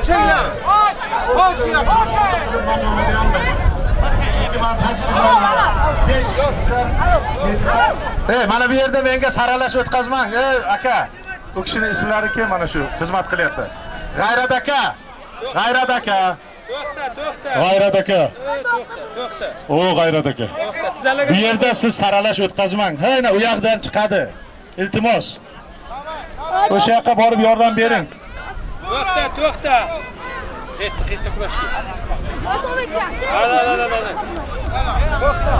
Açinglar. Mana bu yerda menga saralash o'tkazmang. Aka. Bu kishining ismlari kim mana shu xizmat qilyapti? G'ayrat aka. G'ayrat aka. G'ayrat aka. O G'ayrat aka. Bu yerda siz saralash o'tkazmang. Hayna u yoqdan chiqadi. Iltimos. O'sha yoqqa borib yordam bering. To'xta. Xesta kurashki. To'xta.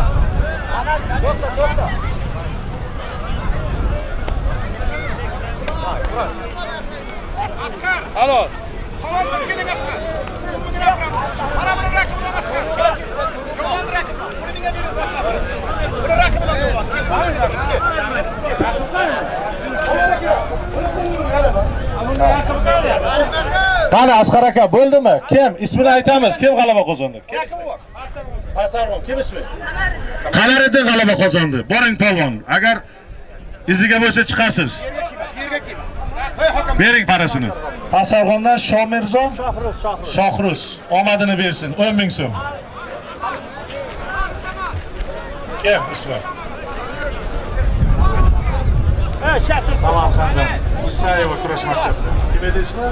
Askar. Alo. Xavotir keling Askar. Umidini gapiramiz. Mana buni raqibini Askar. Javob raqib. Buni menga berib zatlab. Buni raqibini javob. Qani Asqar aka, bo'ldimi? Kim? Ismini aytamiz. Kim g'alaba qozondi? Pasarg'on. Kim ismi? Qanariddin g'alaba qozondi. Boring polvon. Agar iziga bo'lsa chiqasiz. Bering parasini. Pasarg'ondan Shomirzo Shohruz omadini bersin. 10 ming so'm. Kim ismi? Samarqanddan Musayeva kurash markazi. Kim edi ismi?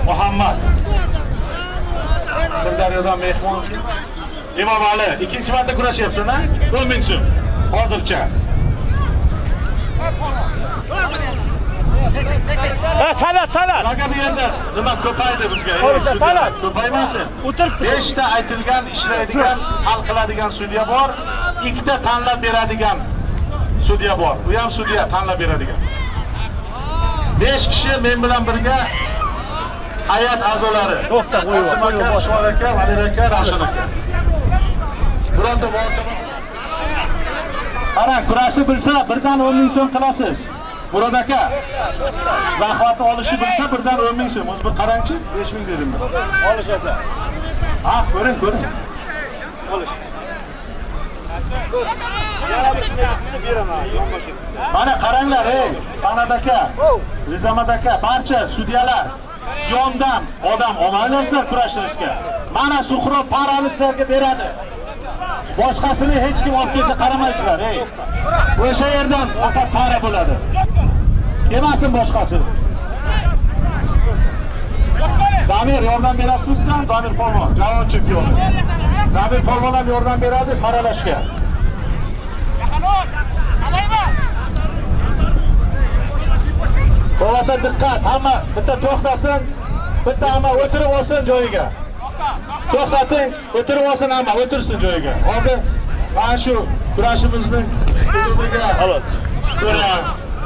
Muhammad. Sirdaryodan mehmon. Imom Ali, ikkinchi marta kurashyapsan-a? 10 ming so'm. Hozircha. Salat. Nega bu yerda nima ko'paydi bizga? Salat. Ko'paymasin. 5 ta aytilgan, ishlaydigan, hal qiladigan sudya bor, 2 ta tanlab beradigan sudya bor. Bu ham sudya tanlab beradigan. 5 kishi men bilan birga hay'at a'zolari. To'xta, qo'ying. Shoir aka, Valir aka, Ravshan aka. Bironta muhokama. Qara, kurashni bilsa birdan 10 ming so'm qilasiz. Murod aka, zahvatni olishi bilsa birdan 10 ming so'm. O'zi bir qarangchi, 5 ming dedim men. Olishadi. Ha, ko'ring. Olish. Yana bir shunday bitib beraman, yonboshib. Mana qaranglar, Sanat aka, Rizamat aka, barcha sudyalar yondan odam olmaylasizlar kurashishga. Mana Suhrob parani sizlarga beradi. Boshqasini hech kim olib kelsa qaramaysizlar, O'sha yerdan faqat fara bo'ladi. Kelmasin boshqasi. Damir yordam berasizmi? Damir polvon, javob chempion. Damir polvon ham yordam beradi saralashga. Bo'lmasa diqqat, hamma bitta to'xtasin, bitta hamma o'tirib olsin joyiga. To'xtating, o'tirib olsin hamma, o'tirsin joyiga. Hozir mana shu kurashimizning hududiga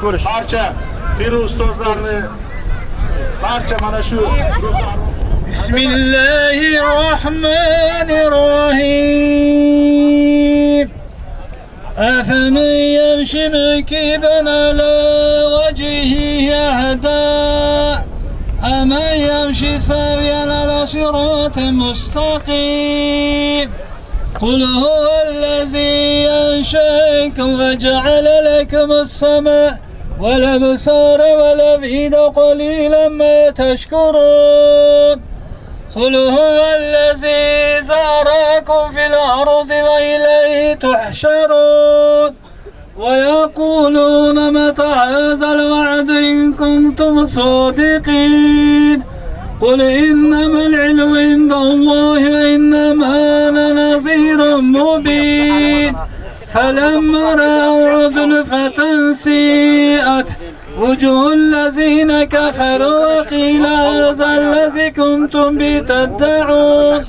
ko'rish. Barcha pir ustozlarni barcha mana shu Bismillahirrahmanirrahim. أفمن يمشي مكبا على وجهه أهدى أمن يمشي سويا على صراط مستقيم قل هو الذي أنشأكم وجعل لكم السماء والأبصار والأفئدة قليلا ما تشكرون قل هو الذي زرعكم في الأرض وإليه تحشرون ويقولون متى هذا الوعد إن كنتم صادقين قل إنما العلم عند الله وإنما أنا نذير مبين فلما رأوا زلفة سيئت وجوه الذين كفروا وقيل هذا الذي كنتم به تدعون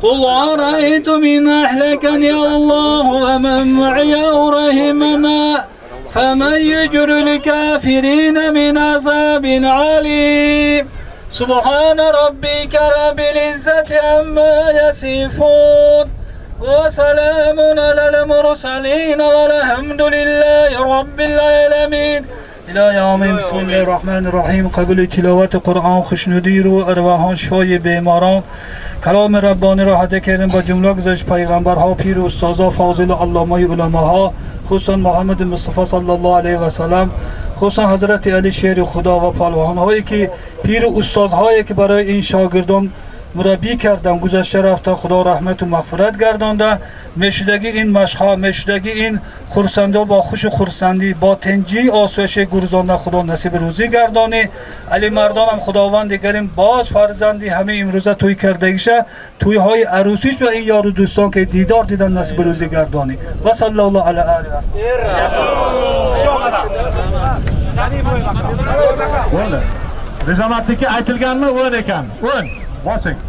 قل أرأيتم إن أهلكني الله ومن معي أو رحمنا فمن يجر الكافرين من عذاب عليم سبحان ربك رب العزة عما يصفون وسلام على المرسلين والحمد لله رب العالمين إلهي آمين. بسم الله الرحمن الرحيم. قبل تلاوت قرآن خوشنودی رو ارواحان شفای بیماران کلام ربانی را هدیه کردیم با جمله گذاشت پیغمبرها پیر و استادا فاضل علامه علماها خصوصا محمد مصطفی صلی الله علیه و سلم خصوصا حضرت علی شیر خدا و پهلوان هایی که پیر و استاد هایی که برای این شاگردان مربی کردن گذشته رفتن، خدا رحمت و مغفرت گردانده. میشدگی این مشق‌ها، میشدگی این خرسندی با خوش خرسندی با تنجی آسایش گرزانده خدا نصیب روزی گردانی. علی مردان هم خداوند گریم باز فرزندی همه امروزه توی کردگیشه، توی های عروسیش و این یار و دوستان که دیدار دیدن نصیب روزی گردانی. و صلی الله علی آله و bo'ldi. Rezamatniki aytilganmi? O'yin ekan. O'yin. Bosing.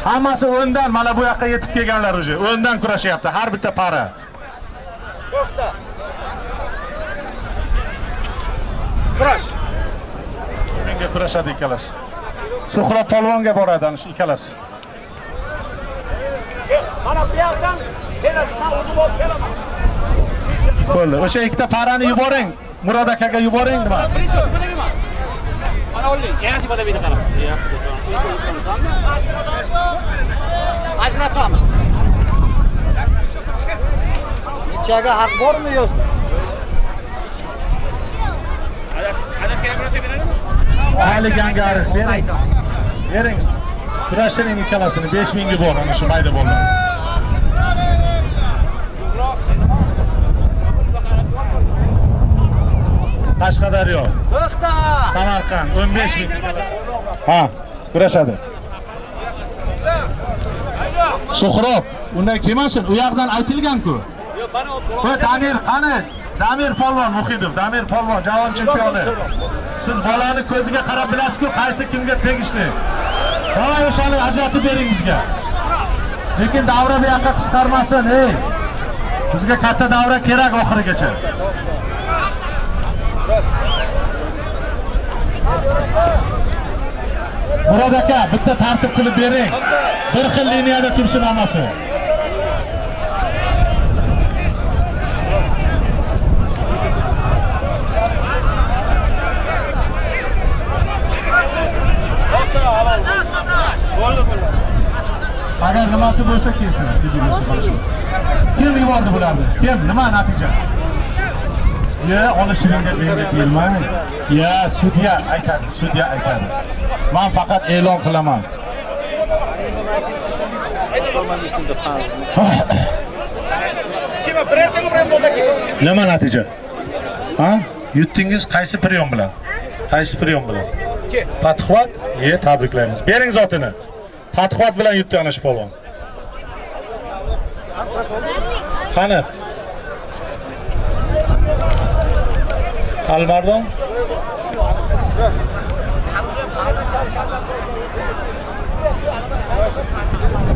Hammasi o'yindan mana bu yoqqa yetib kelganlar уже. O'yindan kurashyapti har bitta para. To'xta. Kurash. Menga kurashadi ikkalasi. Suhrob polvonga boradi ana shu ikkalasi. Mana bu yoqdan keladi, men o'zim olib kelaman. Bo'ldi. O'sha ikkita parani yuboring. Murod akaga yuboring nima? Mana oling, yana tepada beda qarab. Ajratamiz. Nechaga haq bormi yo'qmi? Adabga birasi beradimi? Ali Gangari bering. Bering. Kurashtiring ikkalasini 5000 ga bor ana shu mayda bo'lgan. Qashqadaryo. To'xta. Samarqand 15000. Ha, kurashadi. Suhrob, unday kelmasin. U yoqdan aytilgan-ku. Yo'q, bana Qo'y Damir qani? Damir polvon Muhidov, Damir polvon javob chempioni. Siz bolani ko'ziga qarab bilasiz-ku, qaysi kimga tegishli. Voy, o'shani ajratib bering bizga. Lekin davra bu yoqqa qisqarmasin, ey. Bizga katta davra kerak oxirigacha. Murod aka, bitta tartib qilib bering. Bir xil liniyada tursin hammasi. Agar nimasi bo'lsa kelsin, bizni bo'lsin. Kim yubordi bularni? Kim? Nima natija? Ya, olishingga menga kelmang. Ya, sudya aytadi, sudya aytadi. Men faqat e'lon qilaman. Kim birortaga bilan bo'ldi? Nima natija? Ha? Yutdingiz qaysi priyon bilan? Qaysi priyon bilan? Patxvat? Tabriklaymiz. Bering zotini. Patxvat bilan yutdi ana shu polvon. Qani? Almardon?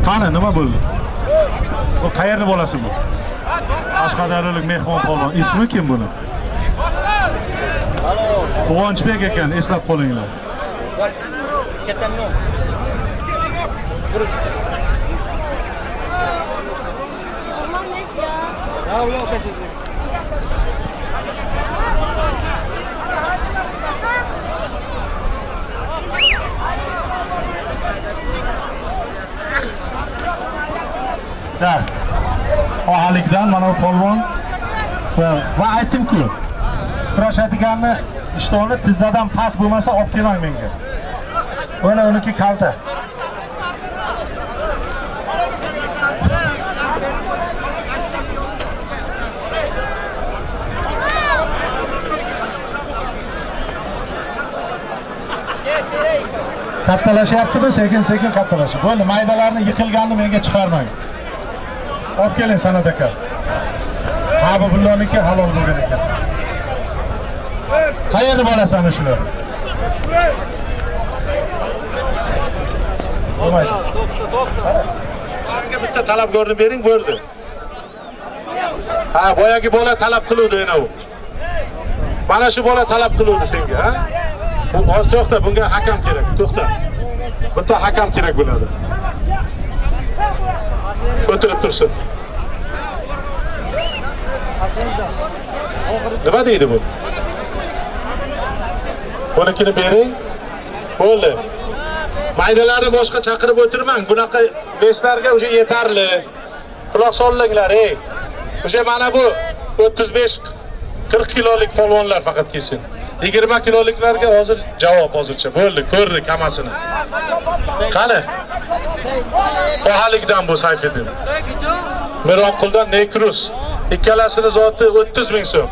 Qani, nima bo'ldi? Bu qayerni bolasi bu? Qashqadaryolik mehmon polvon. Ismi kim buni? Quvonchbek ekan, eslab qolinglar. Da. Ohalikdan mana bu polvon va aytdim-ku. Kurashadiganni ishtoni tizzadan past bo'lmasa olib kelmang menga. Mana uniki kalta. Kattalashyaptimi? Sekin-sekin kattalashish. Bo'ldi, maydalarni yiqilganini menga chiqarmang. Olib keling Sanat aka. Habibulloniki halol bo'lgan ekan. Qayerni bolasi ana shular? Bo'lmaydi. Senga bitta talabgorni bering, bo'ldi. Ha, boyagi bola talab qiluvdi ana u. Mana shu bola talab qiluvdi senga, ha? Bu oz to'xta, bunga hakam kerak. To'xta. Bitta hakam kerak bo'ladi. O'tirib tursin. Nima deydi bu? Bunikini bering. Bo'ldi. Maydalarni boshqa chaqirib o'tirmang. Bunaqa beslarga o'sha yetarli. Quloq solinglar, ey. O'sha mana bu 35 40 kilolik polvonlar faqat kelsin. 20 kiloliklarga hozir javob hozircha. Bo'ldi, ko'rdik hammasini. Qani? Ohalikdan bu Sayfiddin. Mironquldan Nekrus. Ikkalasini zoti 30 ming so'm.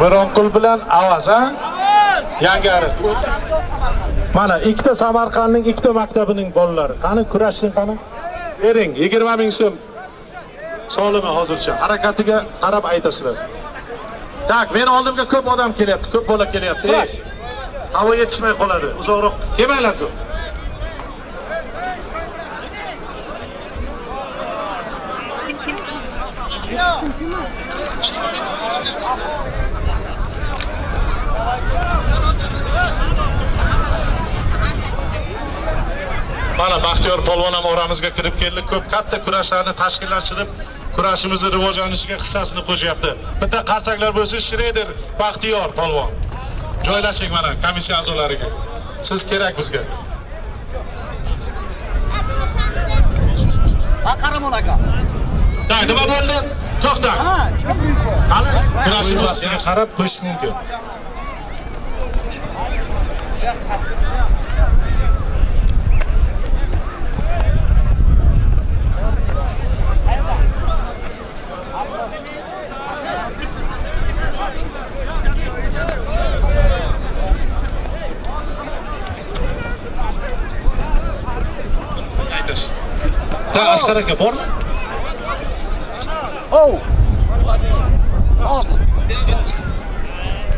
Mironqul bilan Avaz, ha? Yangi ariq. Mana ikkita Samarqandning ikkita maktabining bolalari. Qani kurashning qani? Bering 20 ming so'm. Solimi hozircha. Harakatiga qarab aytasizlar. Tak, meni oldimga ko'p odam kelyapti, ko'p bola kelyapti. Havo yetishmay qoladi. Uzoqroq kelmanglar ko'p. Mana Baxtiyor polvon ham oramizga kirib keldi. Ko'p katta kurashlarni tashkillashtirib, kurashimizni rivojlanishiga hissasini qo'shyapti. Bitta qarsaklar bo'lsa Shredder Baxtiyor polvon. Joylashing mana komissiya a'zolariga. Siz kerak bizga. Qaramon aka. Day, nima bo'ldi? To'xta. Qani? Kurashimiz sizga qarab qo'yish mumkin. Ta Asqar aka bormi?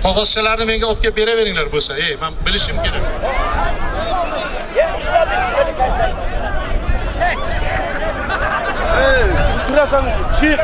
Qog'ozchalarni menga olib kelib beraveringlar bo'lsa. Men bilishim kerak. Turasangiz, chiq.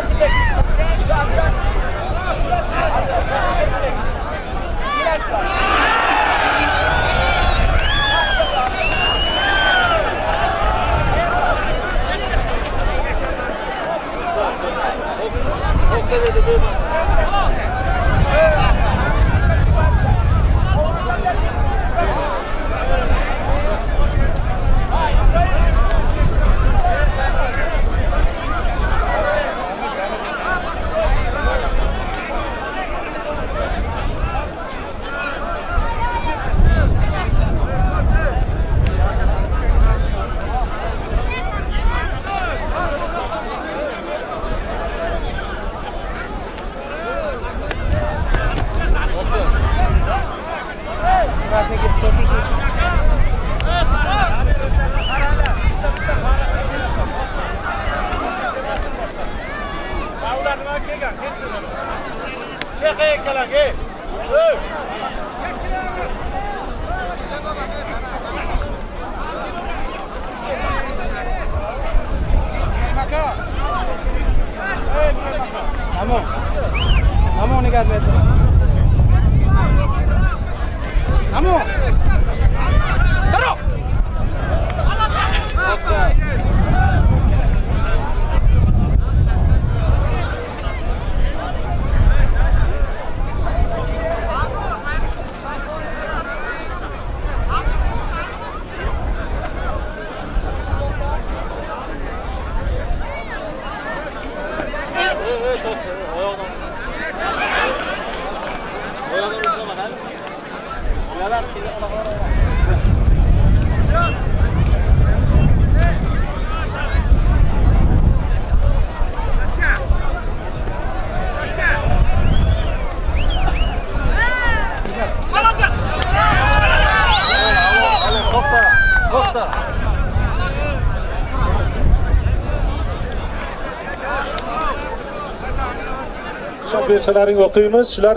Bersalaring o'qiymiz. Shular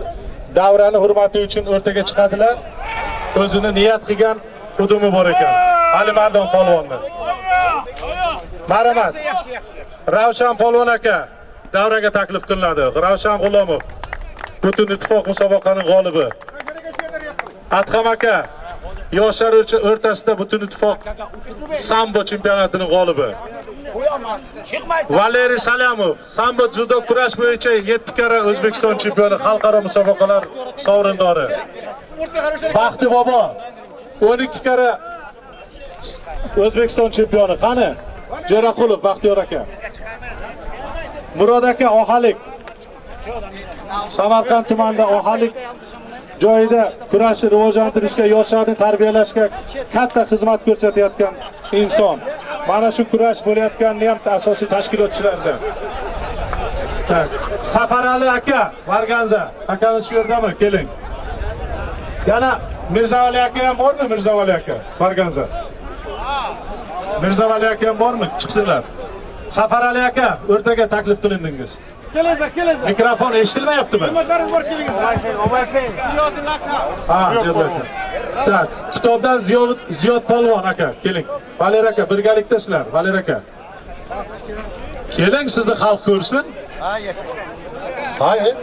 davrani hurmati uchun o'rtaga chiqadilar. O'zini niyat qilgan udumi bor ekan. Alimardon polvonni. Marhamat. Ravshan polvon aka davraga taklif qilinadi. Ravshan G'ulomov butun ittifoq musobaqaning g'olibi. Adham aka yoshlar o'rtasida butun ittifoq sambo chempionatining g'olibi. Valeriy Salamov sambo judo kurash bo'yicha 7 karra O'zbekiston chempioni, xalqaro musobaqalar sovrindori. Baxti bobo 12 karra O'zbekiston chempioni. Qani? Jo'raqulov Baxtiyor aka. Murod aka Ohalik. Samarqand tumanida Ohalik joyida kurashni rivojlantirishga, yoshlarni tarbiyalashga katta xizmat ko'rsatayotgan inson. Mana shu kurash bo'layotganini ham asosiy tashkilotchilardan. Safarali aka Marganza, akamiz shu yerdami? Keling. Yana Mirzavali aka ham bormi? Mirzavali aka Marganza. Mirzavali aka ham bormi? Chiqsinlar. Safarali aka o'rtaga taklif qilindingiz. Kelinglar. Mikrofon eshitilmayaptimi? Hurmatlaringiz bor kelinglar. Ha, Ziyod. Tak, kitobdan Ziyod Polvon aka, keling. Valer aka birgalikda sizlar, Valer aka. Keling, sizni xalq ko'rsin. Ha, yasha. Hayır.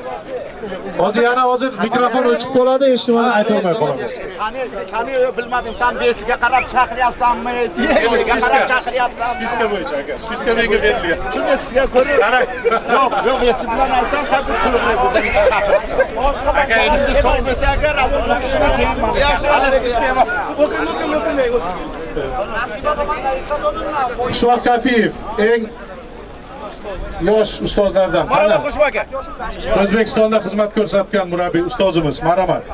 Hozir yana hozir mikrofon o'chib qoladi, eshitmani aytolmay qolamiz. Sani bilmadim, sen besiga qarab chaqiryapsanmi? Senga qarab chaqiryapsanmi? Spiska bo'yicha aka, spiska menga berilgan. Shu besiga ko'rib. Yo'q, besi bilan aytsam, qanday pulni burada chaqiryapsan. Aka, endi so'ng besiga ravon o'qishga keyin mana. Yaxshi, o'qing. Nasiba tomanda istodimmi? Xushvaqt Kafiyev eng yosh ustozlardan. Marhamat Xushvaqt aka. O'zbekistonda xizmat ko'rsatgan murabbiy ustozimiz, marhamat.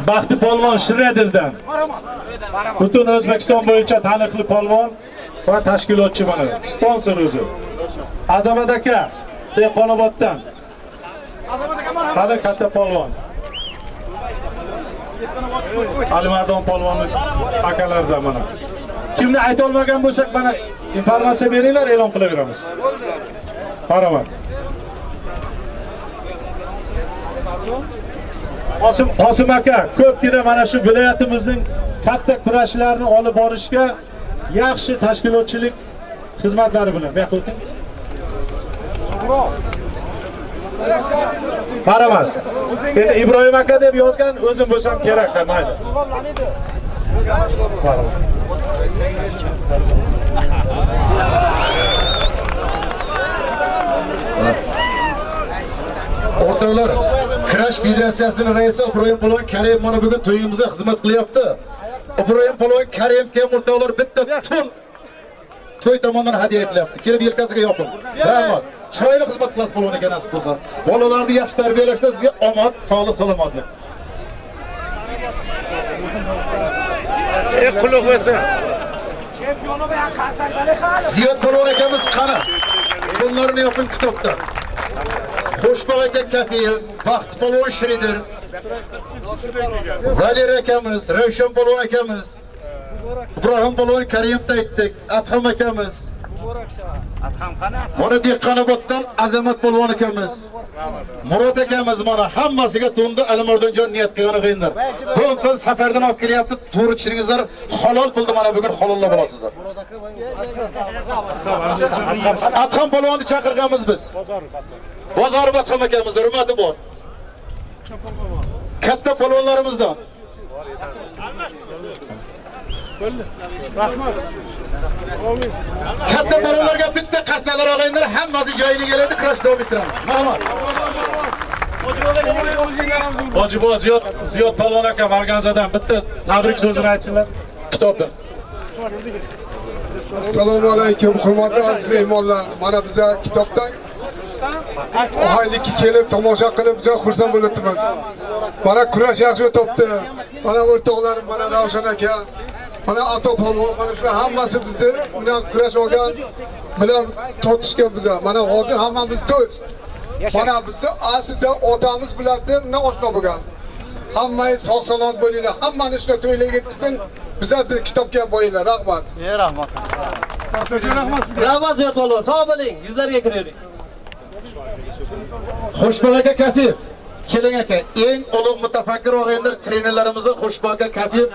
Baxti polvon Shredirdan. Butun O'zbekiston bo'yicha taniqli polvon va tashkilotchi mana, sponsor o'zi. Azamat aka Dehqonoboddan. Azamat aka marhamat. Hali katta polvon. Alimardon polvonni akalardan mana. Kimni ayta olmagan bo'lsak mana informatsiya beringlar, e'lon qilaveramiz. Marhamat. Qosim aka ko'pgina mana shu viloyatimizning katta kurashlarni olib borishga yaxshi tashkilotchilik xizmatlari bilan beqo'tin. Marhamat. Endi Ibrohim aka deb yozgan o'zim bo'lsam kerak, mayli. Marhamat. O'rtoqlar, Kurash Federatsiyasining raisi Ibrohim Polvon Karim mana bugun to'yimizga xizmat qilyapti. Ibrohim Polvon Karimga o'rtoqlar bitta tun to'y tomonidan hadya etilyapti. Kelib yelkasiga yoping. Rahmat. Chiroyli xizmat qilasiz polvon aka nasib bo'lsa. Bolalarni yaxshi tarbiyalashda sizga omad, sog'lik, salomatlik. Quloq bo'lsin. Ziyod Polvon akamiz qani? Qo'llarini yoping kitobda. Xushbaq aka Kafiyev, Baxt Polvon Shridir, Valer akamiz, Ravshan Polvon akamiz, Ibrohim Polvon Karimda aytdik, Adham akamiz. Adham qani? Mana Dehqonoboddan Azamat Polvon akamiz. Murod akamiz mana hammasiga to'ndi Alimardonjon niyat qilgani qo'yinglar. Bo'lsa safardan olib kelyapti, to'g'ri tushuringizlar, halol pulni mana bugun halollab olasizlar. Adham Polvonni chaqirganmiz biz. Bozor Adham akamiz hurmati bor. Katta polvonlarimizdan. Katta polvonlarga bitta qasalar og'ayinlar hammasi joyiga keladi, kurash davom ettiramiz. Marhamat. Hojibo Ziyod Polvon aka Marganzadan bitta tabrik so'zini aytsinlar kitobdan. Assalomu alaykum hurmatli aziz mehmonlar. Mana biz kitobdan ohaylikka kelib tomosha qilib juda xursand bo'libmiz. Mana kurash yaxshi o'tibdi. Mana o'rtoqlarim, mana Ravshan aka, mana Ato polvon, mana shu hammasi bizni undan kurash olgan bilan tortishgan biz. Mana hozir hammamiz do'st. Mana bizni aslida otamiz bilan undan oshno bo'lgan. Hammangiz sog' salomat bo'linglar. Hammani shuna to'ylarga yetkazsin. Bizning kitobga bo'linglar. Rahmat. Rahmat. Rahmat Ziyod polvon, sog' bo'ling, yuzlarga kiravering. Xushbaq aka Kafiyev, keling aka, eng ulug' mutafakkir o'g'aylar trenerlarimizdan Xushbaq aka Kafiyev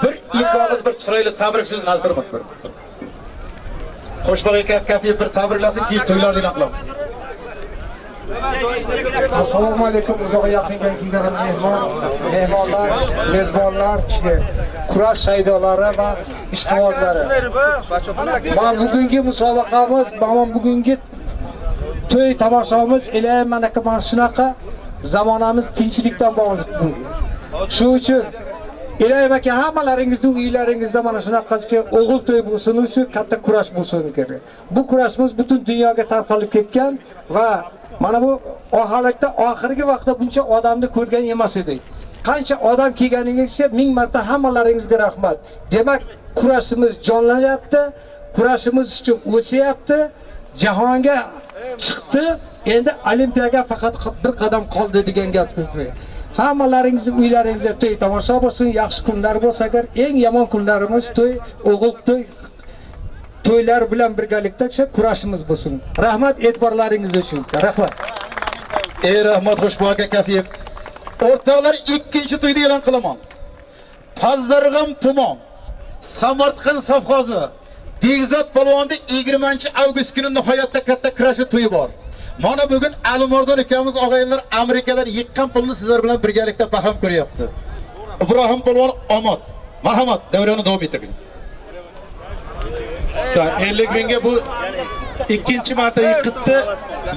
bir ikki bir chiroyli tabrik so'zini azbir qilib. Xushbaq aka Kafiyev bir tabriklasin, keyin to'ylarni e'lon qilamiz. Assalomu alaykum uzoq yaqinga kelgan mehmonlar, mezbonlar, kurash shaydolari va ishqibozlari. Mana bugungi musobaqamiz, mana bugungi to'y tomoshamız ila mana shunaqa zamonamiz tinchlikdan bog'liq. Shu uchun İlayim aka hammalaringizda uylaringizda mana shunaqacha o'g'il to'y bo'lsin, shu katta kurash bo'lsin kerak. Bu kurashimiz butun dunyoga tarqalib ketgan va mana bu holatda oxirgi vaqtda buncha odamni ko'rgan emas edik. Qancha odam kelganingizga ming marta hammalaringizga rahmat. Demak, kurashimiz jonlanyapti, kurashimiz uchun o'syapti, jahonga chiqdi. Endi olimpiyaga faqat bir qadam qoldi degan gap ko'p. Hammalaringizning uylaringizda to'y tomosha bo'lsin, yaxshi kunlar bo'lsa agar, eng yomon kunlarimiz to'y, o'g'il to'y, to'ylar bilan birgalikda kurashimiz bo'lsin. Rahmat e'tiborlaringiz uchun. Rahmat. Rahmat Xushbo'ga Kafiyev. O'rtoqlar, ikkinchi to'yni e'lon qilaman. Pazdarg'am tuman, Samarqand safxozi, Begzod polvonda 20-avgust kuni nihoyatda katta kurash to'yi bor. Mana bugun Alimordon akamiz og'ayinlar Amerikadan yiqqan pulni sizlar bilan birgalikda baham ko'ryapti. Ibrohim polvon omad. Marhamat, davrani davom ettiring. 50 mingga bu ikkinchi marta yiqitdi.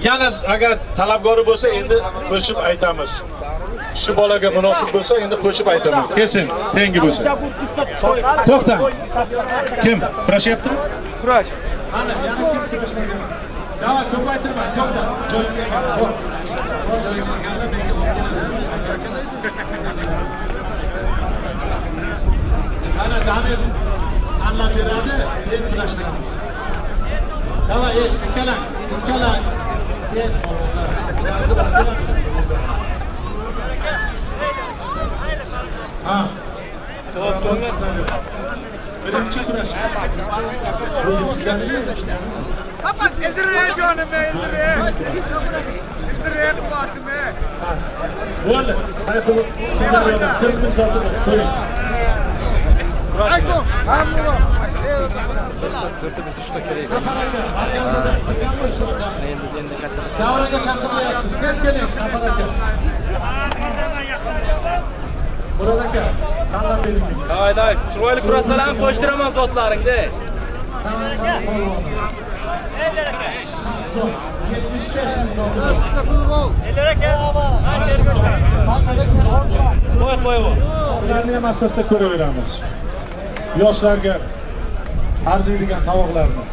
Yana agar talabgori bo'lsa endi qo'shib aytamiz. Shu bolaga munosib bo'lsa endi qo'shib aytaman. Kesin, tengi bo'lsa. To'xtang. Kim kurashyapti? Kurash. Ana, yana kim kurashmaydi? Davay, ko'paytirma, ko'pda. Ana Damir tanlab beradi, deb kurashamiz. Davay, ikkalang. Ha. Birinchi kurash. Papa, ildirey canım, ildirey. İldirey kuatım. Bo'ldi. Sayful Sinaryo'da 40 ming so'm qo'ying. Ayko, hamma. Davraga chaqirmayapsiz. Tez keling, Safar aka. Murod aka, tanlab bering. Davay, chiroyli kurasalarni qo'shtiraman zotlaringda. 75 ming so'm. Qo'y. Ularni ham asosda ko'raveramiz. Yoshlarga arziydigan tovoqlarni.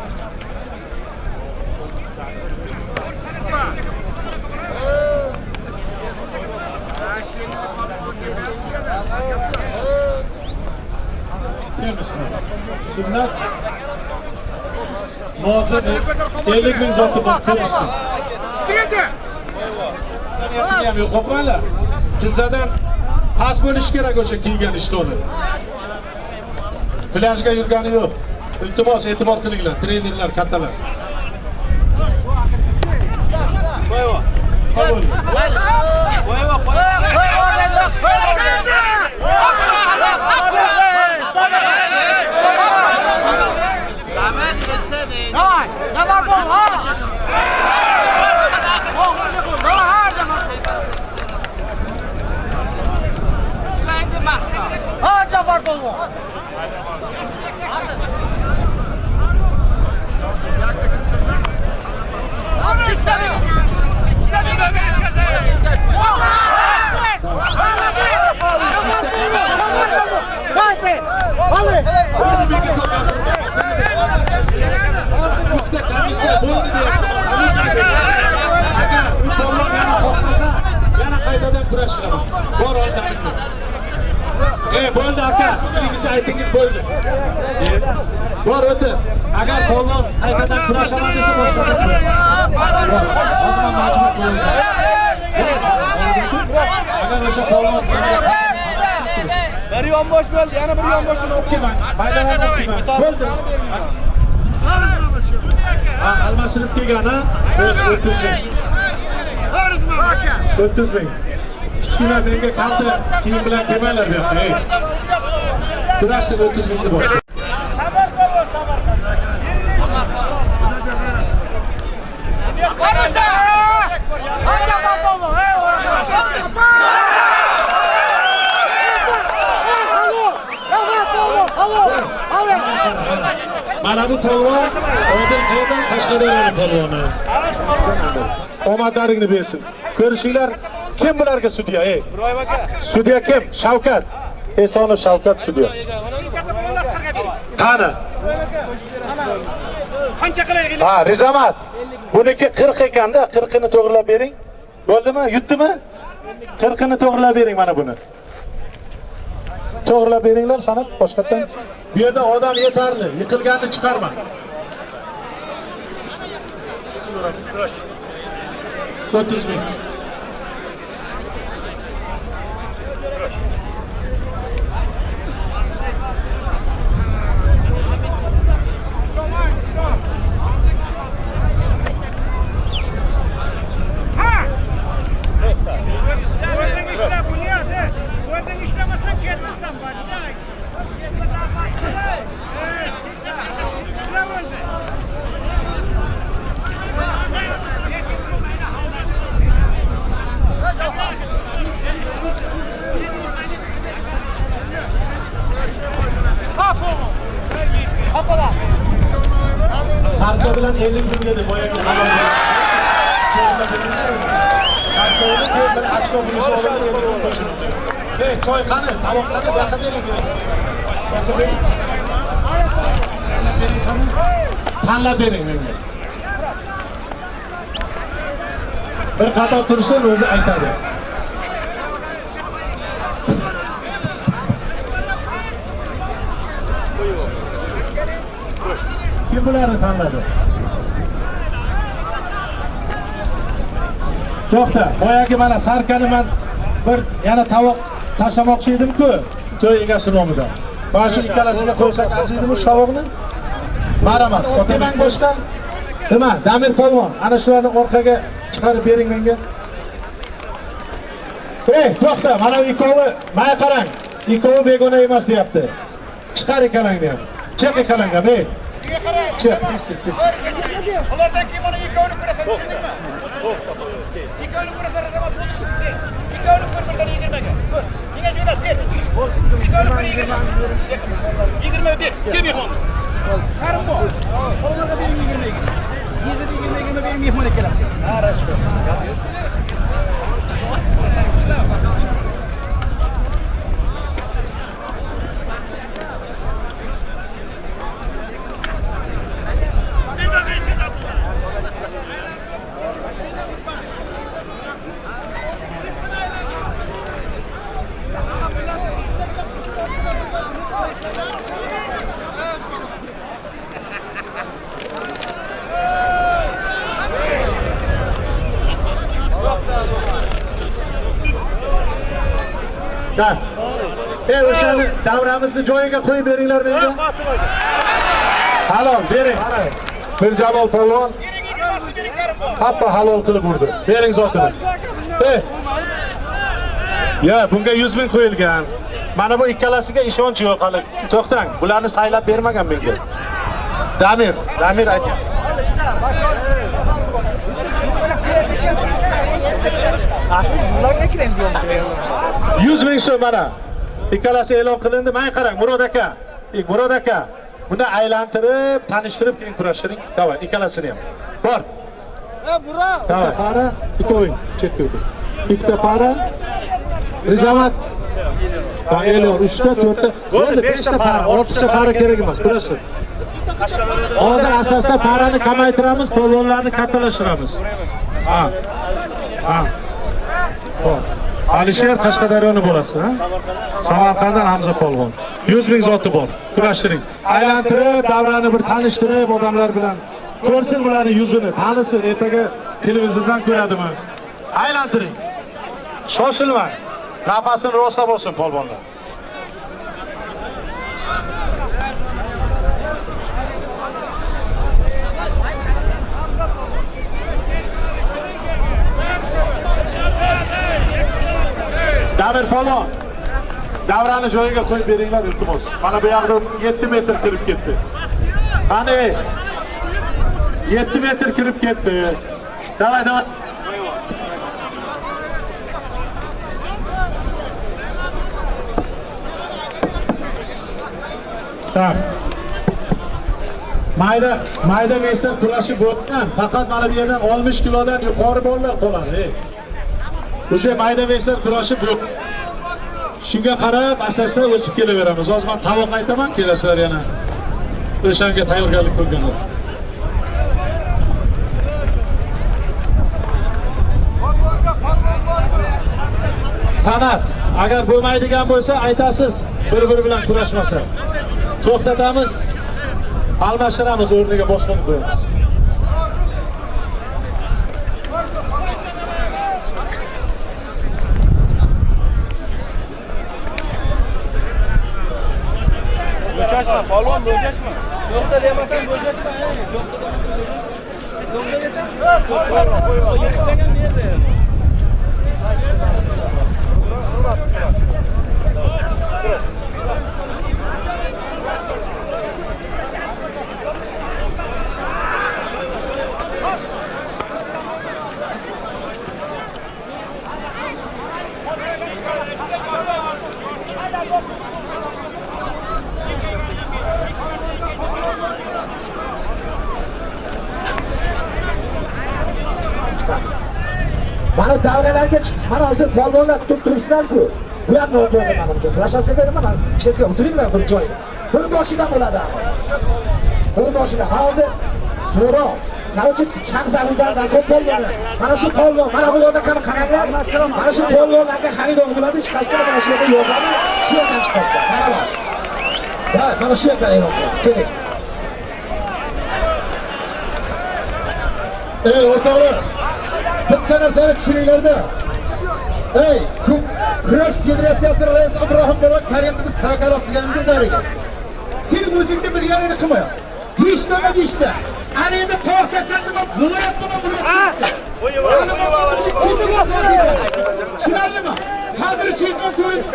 Sunnat Nozir 50 ming zoti bor ko'rishsin. Kirdi. Ham yo'q qo'pmalar. Tizzadan pas bo'lishi kerak o'sha kiygan ishtoni. Plyajga yurgani yo'q. Iltimos e'tibor qilinglar, trenerlar kattalar. Qo'y. Yana qaytadan kurashiraman. Bor oldimizda. Bo'ldi aka, fikringizni aytingiz bo'ldi. Bor o'ti. Agar polvon qaytadan kurashaman desa boshqa majbur bo'ldi. Agar o'sha polvon Bir yonbosh bo'ldi, yana bir yonbosh bo'ldi. Maydadan o'tdiman. Bo'ldi. Almashtirib kelgani 30 ming. 30 ming. Kichkina menga kalta kiyim bilan kelmanglar bu yoqqa. Kurashni 30 mingga boshla. Mana bu polvon Odil qaydan Qashqadaryoning polvoni. Omadlaringni bersin. Ko'rishinglar, kim bularga sudya? Sudya kim? Shavkat. Esonov Shavkat sudya. Qani? Qancha qilaylik? Ha, Rizamat. Buniki 40 ekanda, 40 ni to'g'rilab bering. Bo'ldimi? Yutdimi? 40 ni to'g'rilab bering mana buni. To'g'rilab beringlar sanab boshqatdan. Bu yerda odam yetarli, yiqilganni chiqarma. 30 ming. Sarka bilan 50 ming dedi boyaga. Sarka bilan bir ochko pulusi olib 50 ming qo'shildi. Hey, choy qani? Tovoq qani? Bu yoqqa bering. Yoqqa bering. Tanlab bering menga. Bir qator tursin, o'zi aytadi. Kim bularni tanladi? To'xta, boyagi mana sarkani men bir yana tovoq tashlamoqchi edim-ku, to'y egasi nomidan. Mana shu ikkalasiga qo'ysak arziydimi tovoqni? Marhamat, Otabek boshqa. Nima? Damir polvon, ana shularni orqaga chiqarib bering menga. Ey, to'xta, mana ikkovi, menga qarang. Ikkovi begona emas deyapti. Chiqar ikkalangni ham. Chiq ikkalangga, ey. Chiq, tez. Ulardan keyin mana ikkovini ko'rasan, tushundingmi? Ikkovini ko'rasan, Rizamat bo'ldi chiqdi. Ikkovini ko'r birdan 20 ga. Ko'r. Menga jo'nat, ber. Ikkovini ko'r 20. 20 ber. Kim mehmon? Qarim bor. Qo'llarga bering 20 ga. 20 bering mehmon kelasiz. Ha, rashko. Da. O'shani davramizni joyiga qo'yib beringlar menga. Halol, bering. Mirjalol polvon Hoppa halol qilib urdi. Bering zotini. Ya, bunga 100 ming qo'yilgan. Mana bu ikkalasiga ishonch yo'q hali. To'xtang, bularni saylab bermagan menga. Damir ayting. 100 ming so'm mana. Ikkalasi e'lon qilindi. Menga qarang, Murod aka. Buni aylantirib, tanishtirib keyin kurashtiring. Davay, ikkalasini ham. Bor. Murod. Davay. Para, ikkoving chetga o'ting. Ikkita para. Rizamat. Va e'lon 3 ta, 4 ta. Bo'ldi, 5 ta para, 6 ta para kerak emas. Kurashtir. Hozir asosda parani kamaytiramiz, polvonlarni kattalashtiramiz. Ha. Xo'p. Alisher Qashqadaryoning bolasi, ha? Samarqanddan Hamza polvon. 100 ming zoti bor. Kurashtiring. Aylantirib, davrani bir tanishtirib odamlar bilan ko'rsin bularning yuzini, tanisin, ertaga televizordan ko'radimi? Aylantiring. Shoshilmang. Nafasini rosa bo'lsin polvonlar. Damir polvon, davrani joyiga qo'yib beringlar iltimos. Mana bu yoqda 7 metr kirib ketdi. Qani? 7 metr kirib ketdi. Davay. Tak. Mayda Veysel kurashi bo'tgan. Faqat mana bu yerdan 60 kilodan yuqori bolalar qoladi. O'sha mayda Veysel kurashi bu. Shunga qarab asosda o'sib kelaveramiz. Hozir men tovoq aytaman, kelasizlar yana. O'shanga tayyorgarlik ko'rganlar. San'at agar bo'lmaydigan bo'lsa aytasiz, bir-biri bilan kurashmasa. To'xtatamiz, almashtiramiz, o'rniga boshqani qo'yamiz. Bo'shashma, polvon bo'shashma. To'xta demasan bo'shashma. To'xta desang, to'xta. Yiqilgan yerda. Mana davralarga mana hozir polvonlar kutib turibsizlar-ku. Bu ham noto'g'ri menimcha. Rashadga beraman, chetga o'tiringlar bir joyga. Bir boshidan bo'ladi. Bir boshidan. Hozir so'roq. Qancha chaqzallardan ko'p polvon. Mana shu polvon, mana bu yerda qaranglar. Mana shu polvonlarga xaridor bo'ladi, chiqasizlar, mana shu yerda yozadi. Shu yerdan chiqasizlar. Mana bor. Ha, mana shu yerdan e'lon qilamiz. Keling. O'rtoqlar, bitta narsani tushuninglarda. Kurash federatsiyasi raisi Ibrohim Bobo Karimni biz taqaloq deganimizda davriga. Sen o'zingni bilganingni qilma. Beshtama beshta. Ana endi to'xtasan nima bo'layapti buni? Tushunarlimi? Hozir chizma ko'rish.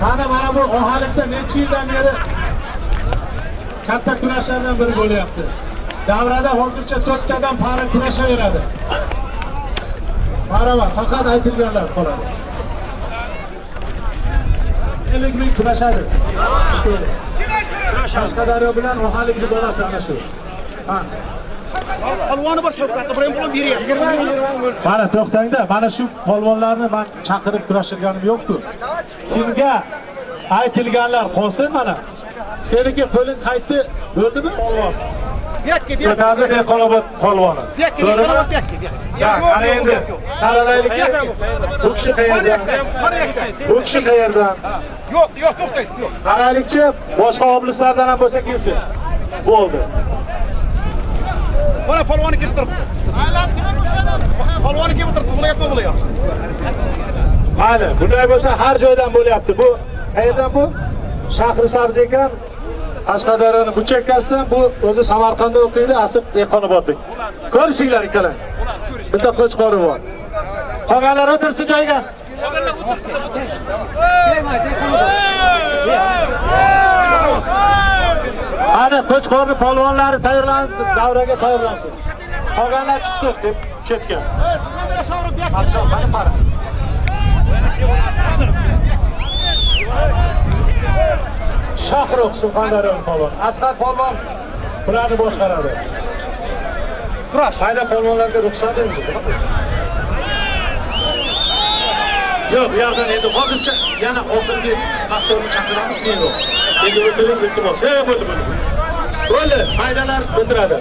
Qani mana bu ohalikda necha yildan beri katta kurashlardan biri bo'lyapti. Davrada hozircha 4 tadan pari kurashaveradi. Marhamat, faqat aytilganlar qoladi. 50 ming kurashadi. Qashqadaryo bilan ohalikni bolasi ana shu. Ha. Polvoni bor Shavkat Ibrohim bilan beryapti. Mana to'xtangda, mana shu polvonlarni men chaqirib kurashtirganim yo'q-ku. Kimga aytilganlar qolsin mana. Seniki qo'ling qaytdi, bo'ldimi polvon? Bekki, Ko'tardi Dehqonobod polvoni. Dehqonobod bekki. Yo'q, ana endi sararaylikchi. Bu kishi qayerdan? Bu kishi qayerdan? Yo'q, to'xtaysiz, yo'q. Sararaylikchi boshqa oblislardan ham bo'lsa kelsin. Bo'ldi. Mana polvoni kelib turibdi. Polvoni kelib turibdi, bo'lyapti. Mayli, bunday bo'lsa har joydan bo'lyapti. Bu qayerdan bu? Shahri Sabzi ekan. Qashqadaryoning bu chekkasidan, bu o'zi Samarqandda o'qiydi, asl Dehqonobodlik. Ko'rishinglar ikkalang. Bitta qo'chqori bor. Qolganlar o'tirsin joyiga. Ana qo'chqorni polvonlari tayyorlanib, davraga tayyorlansin. Qolganlar chiqsin deb chetga. Aslan, qani qara. Shohruh Surxondaryo polvon. Asqar polvon bularni boshqaradi. Kurash. Qayda polvonlarga ruxsat endi. Yo'q, bu yerdan endi hozircha yana oxirgi maqtovni chaqiramiz keyinroq. Endi o'tiring, iltimos. Bo'ldi. Bo'ldi, haydalar o'tiradi.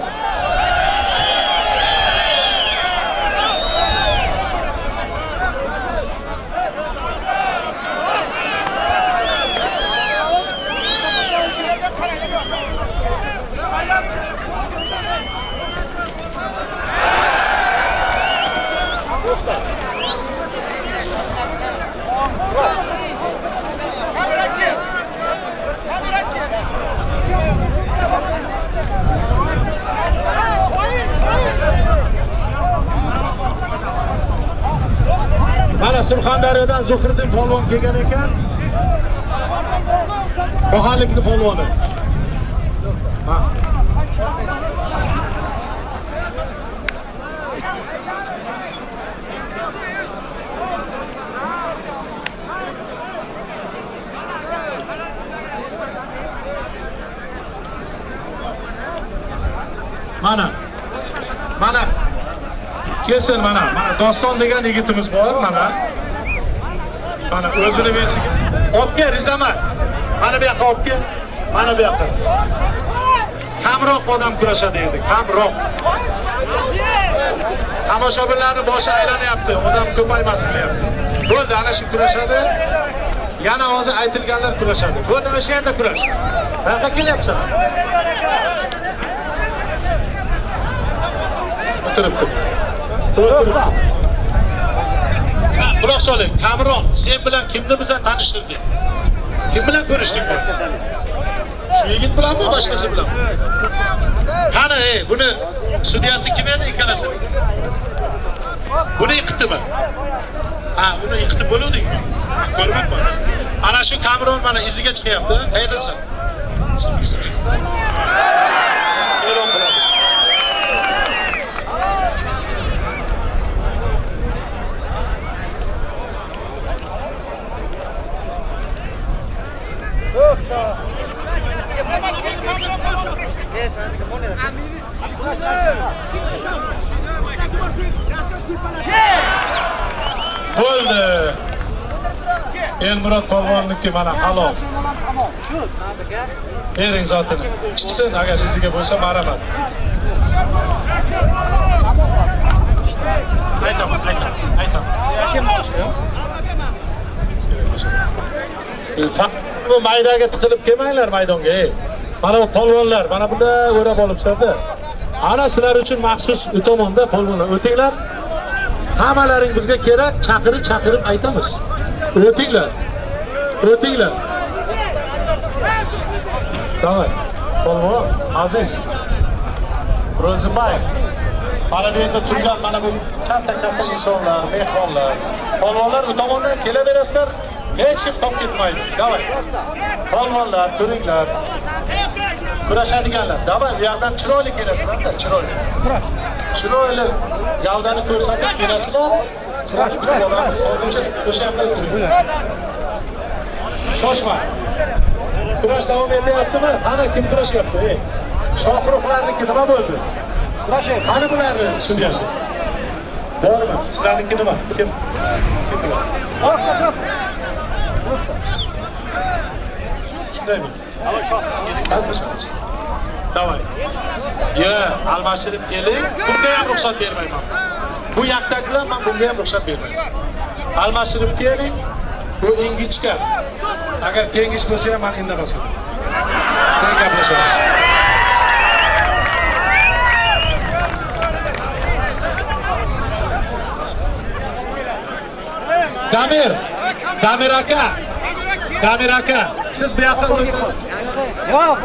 Mana Surxondaryodan Zuhriddin polvon kelgan ekan. Ohalikni polvoni. Ha. Mana. Kelsin mana. Mana Doston degan yigitimiz bor, mana. Mana o'zini bersiga. Opga Rizamat. Mana bu yoqqa opga. Mana bu yoqqa. Kamroq odam kurashadi endi, kamroq. Tomoshabinlarning boshi aylanyapti, odam ko'paymasin deyapti. Bo'ldi, ana shu kurashadi. Yana hozir aytilganlar kurashadi. Bo'ldi, o'sha yerda kurash. Qayerga kelyapsan? O'tiribdi. Quloq soling, Kamron, sen bilan kimni bizdan tanishtirdik? Kim bilan ko'rishdik bu? Shu yigit bilanmi, boshqasi bilan? Qani, buni sudyasi kim edi ikkalasi? Buni yiqitdimi? Ha, buni yiqitib bo'luvdingmi? Ko'rmabman. Ana shu Kamron mana iziga chiqyapti. Qayerdasan? Ismingiz? E'lon qilamiz. Bo'ldi. Elmurod polvonniki mana halol. Bering zotini. Chiqsin agar iziga bo'lsa marhamat. Aytaman. Bu maydaga tiqilib kelmanglar maydonga. Mana bu polvonlar, mana bunda o'rab olibsizlar-da. Ana sizlar uchun maxsus tomonda polvonlar o'tinglar. Hammalaring bizga kerak, chaqirib aytamiz. O'tinglar. Davay. Polvon, Aziz. Ro'zibayev. Mana bu yerda turgan mana bu katta insonlar, mehmonlar, polvonlar u tomondan kelaverasizlar. Hech kim qolib ketmaydi. Davay. Polvonlar, turinglar. Kurashadiganlar. Davay, bu yerdan chiroyli kelasizlar-da, chiroyli. Chiroyli gavdani ko'rsatib kelasizlar. O'sha turing. Shoshma. Kurash davom etyaptimi? Qani kim kurashyapti? Shohruxlarniki nima bo'ldi? Qani bularning sudyasi? Bormi? Sizlarniki nima? Kim bilan? Shundaymi? Almashamiz. Davay. Almashtirib keling. Bunga ham ruxsat bermayman. Bu yoqdagilar men bunga ham ruxsat bermayman. Almashtirib keling. Bu ingichka. Agar kengish bo'lsa ham men indamasin. Bunga gaplashamiz. Damir aka, siz bu yoqqa o'tiring. Yo'q.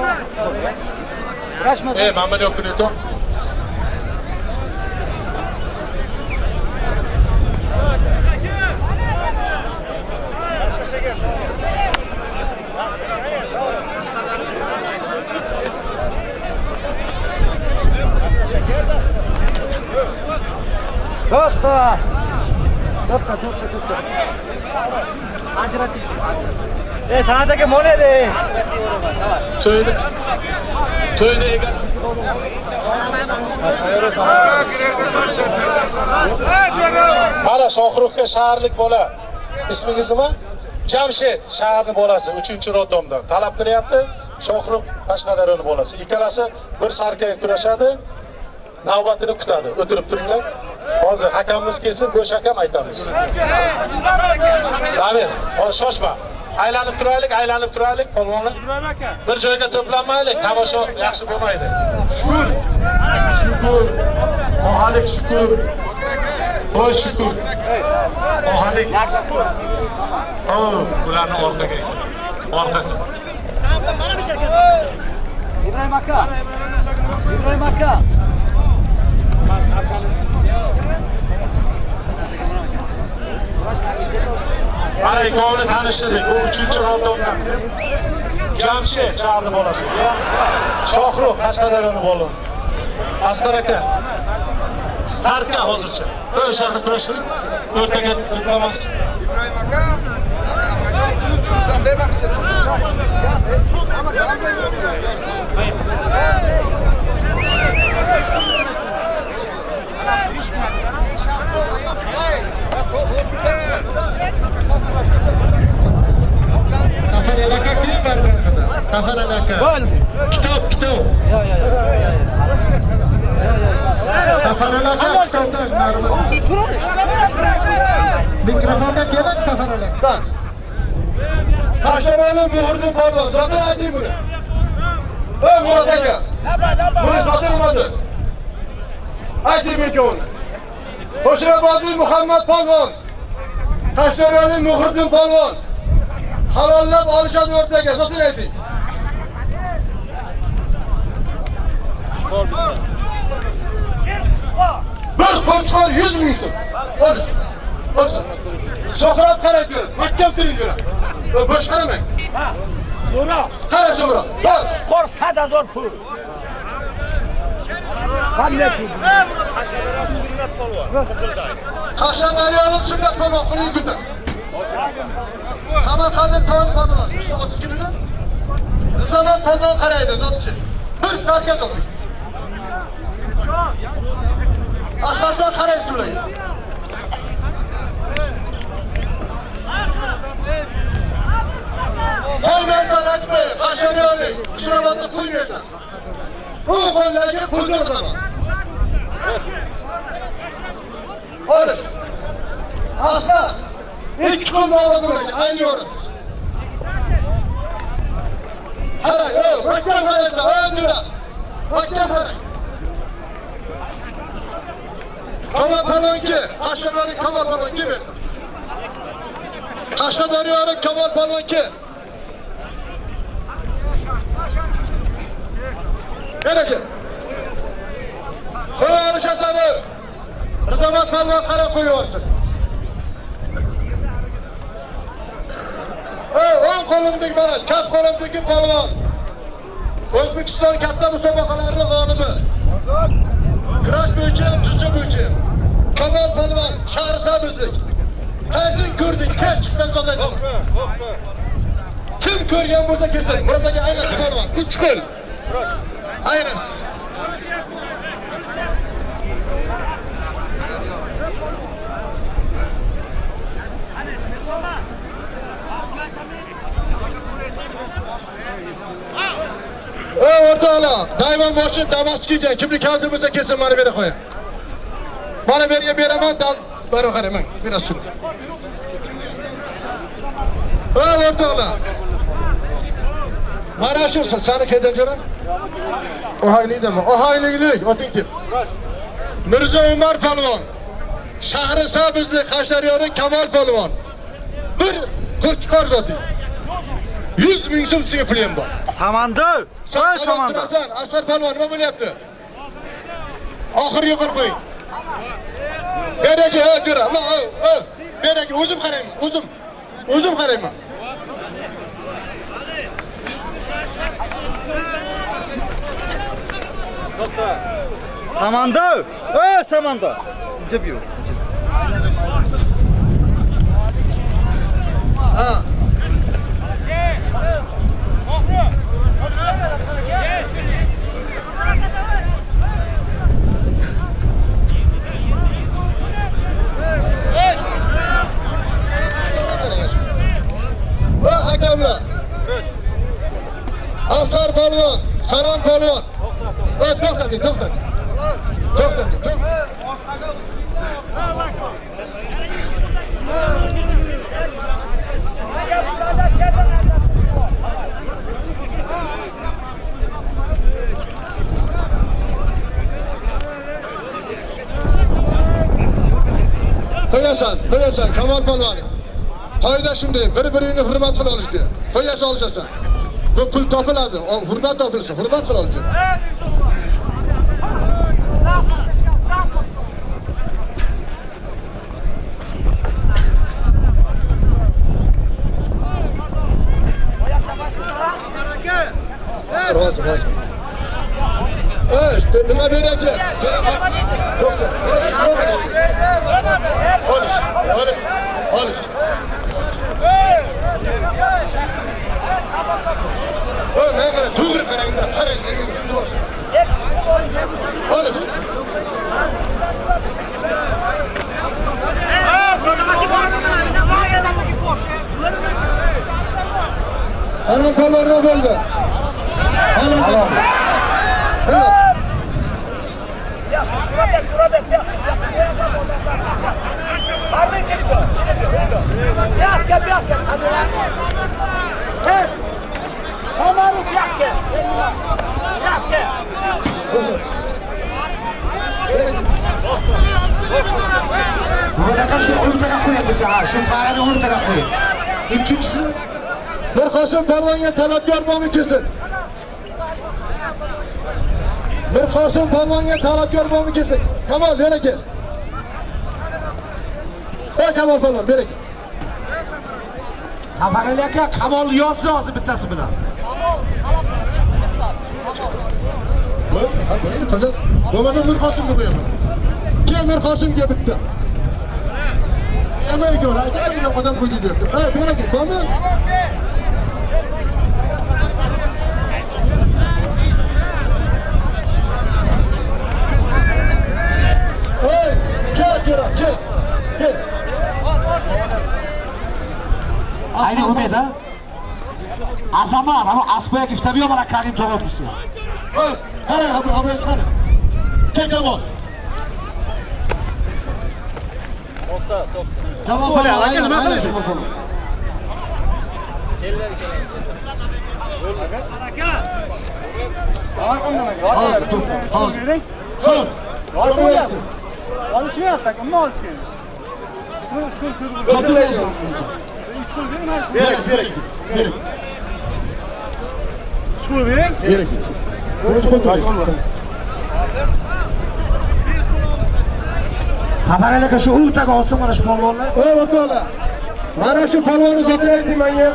Kurashmasin. Mana bu yoqqa o'tiring. To'xta. Ajratish. Sanat aka mol edi. To'yda egar. Mana Shohruxga shaharlik bola. Ismingiz nima? Jamshid, shaharning bolasi, 3-roddomdan talab qilyapti. Shohrux Qashqadaryoning bolasi. Ikkalasi bir sarkaga kurashadi. Navbatini kutadi. O'tirib turinglar. Hozir hakamimiz kelsin, bo'sh hakam aytamiz. Damir, hozir shoshma. Aylanib turaylik, polvonlar. Bir joyga to'planmaylik, tomosha yaxshi bo'lmaydi. Shukur. Mohalik shukur. Bosh shukur. Mohalik. Ularni orqaga. İbrahim aka. Mana ikkovini tanishtirdik. Bu 3-roddomdan. Jamshid shaharning bolasi. Shohrux Qashqadaryoning bolasi. Asqar aka. Sarka hozircha. O'sha yerda kurashib, o'rtaga to'plamasin. İbrahim aka. Uzundan bebaqsi. Safaral aka. Kitob. Safaral aka kitobdan mikrofonga keling Safaral aka. Hasharali muhurni polvon. Zotan ayting buni. Ey Murat aka. Buni isbotlanmadi. Ayting ikkovini. Qo'shrabodli Muhammad polvon. Hasharali muhurni polvon. Halollab olishadi o'rtaga. Zotan ayting. Bir qo'chqor 100 ming so'm. O'lish. So'qrab qarab ko'ring. Mahkam turing ko'ring. Bosh qaramang. Qara so'ra. Qor sadador pul. Qanday pul? Qashqadaryoning sunnat polvon qiling kuti. Samarqandning to'y polvon 30 kunida. Rizomat polvon qaraydi, zotishi. Bir sarka to'g'ri. Asardan qaraysiz ularga. Qo'ymaysan aytmay, Qashqadaryoning Qushrabodni qo'ymaysan. Bu qo'llarga qo'ydim zaman. Olish. Asar 2 kun ma'lum bo'ladi, ayniyoruz. Qarang, mahkam qaraysan, o'ndira. Mahkam qarang. Kamal Palonki, Qashqadaryoning Kamal Palonki berdi. Qashqadaryoning Kamal Palonki. Bereke. Qo'y olishasan. Rizomat polvon qarab qo'yaversin. O'ng qo'limdagi mana, chap qo'limdagi polvon. O'zbekiston katta musobaqalarining g'olibi. Kurash bo'yicha ham, dzyudo bo'yicha ham. Kamal polvon, Shahrisabzlik. Qaysin ko'rding? Chiqqan qoladi. Kim ko'rgan bo'lsa kelsin. Buradagi aynas polvon, 3 qo'l. Aynas. O'rtoqlar, Dayman boshi Damaskiyga kimni kalti bo'lsa kelsin, mana bera qo'ying. Mana berga beraman, bari qarang, biraz shuni. O'rtoqlar. Mana shu sani qaydan jo'ra? Ohaylikdami? Ohayliklik, oting kim? Mirzo Umar polvon. Shahrisabzlik Qashqadaryoning Kamal polvon. Bir qo'chqor zoti. 100 ming so'm sizga pulim bor. Samanda. Sen turasan, Asqar polvon nima bo'lyapti? Oxirga qo'y qo'ying. Beraka, jo'ra. Beraka, o'zim qarayman, o'zim qarayman. Samanda. Samanda. Jib yo'q. Ha. Hakamlar. Asqar polvon, Saron polvon. To'xtating. Qo'yasan, Kamal polvon. Qoida shunday, bir-birini hurmat qila olish kerak. Qo'yasa olishasan. Bu pul topiladi, hurmat topilsa, hurmat qila olish kerak. Hozir. Nima beradi? Olish. Men qara, to'g'ri qarangda, qarang. Olish. Sanon polvon bo'ldi. Halol. Bunaqa shu o'rtaga qo'ying bitta. Shu parani o'rtaga qo'ying. Ikkinchisi Bir Qosim polvonga talabgor bormi kelsin? Bir Qosim polvonga talabgor bormi kelsin? Kamol bera kel. Ey Kamol polvon bera kel. Safarali aka Kamol yozdi hozir bittasi bilan. Bo'ldi, to'g'ri. Bo'lmasa Bir Qosimga qo'yaman. Kel Bir Qosimga bitta. Yemay ko'r, aytaylik odam qo'ydi debdi. Ey bera kel, bormi? Ey, kel, kel. Ayni umid ha? Azaman, ama Aspoya giftamiyor mana Karim to'g'ri o'tibsiz. Ho'p, qara, xabar qara. Kel Kamol. Kamol polvon, nima qiladi? Hozir, hozir. Ho'p. Olishmayapti, ammo olishgan. Qoturasan. Bering. Shukr bering. Bering. Safarali aka shu o'rtaga olsin mana shu polvonni. Ey o'rtoqlar. Mana shu polvonni sotiraydi menga.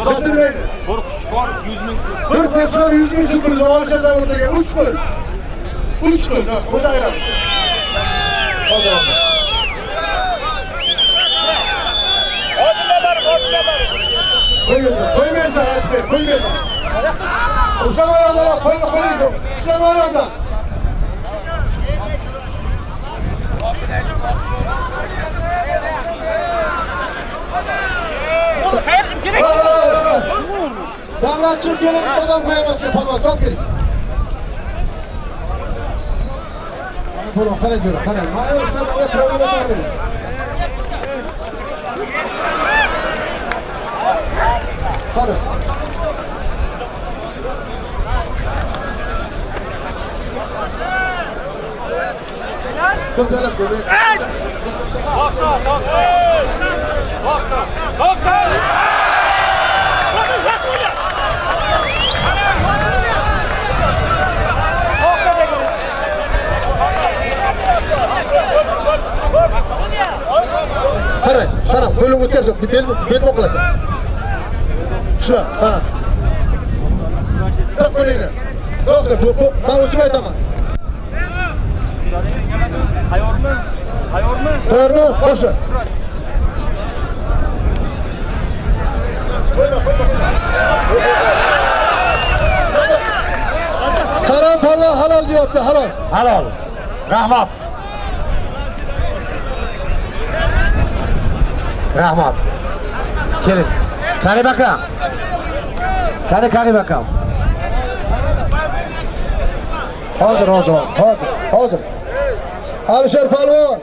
Sotiraydi. Bir qushqor 100 ming. Bir qo'chqor 100 ming so'm pulni orqasidan o'rtaga 3 kun. 3 kun. Qo'zayamiz. Qo'ymaysan, aytmay, qo'ymaysan. Ushlamayapman, qo'ymaysan. Ushlamayapman. Davlatchi kelib odam qo'yamasiz, polvon, javob bering. Polvon, qara jo'ra, qara. Mana sen menga problema chiqarding. Qara. To'xtalab qo'ying. To'xta. Qara, sana qo'lni o'tkazib, belma qilasan. Shuna, ha. To'q qo'lingni. To'xta, men o'zim aytaman. Tayyormi? Tayyormi? Boshla. Salom polvon halol deyapti, halol. Halol. Rahmat. Rahmat. Keling. Karim aka. Karim aka. Hozir. Alisher polvon.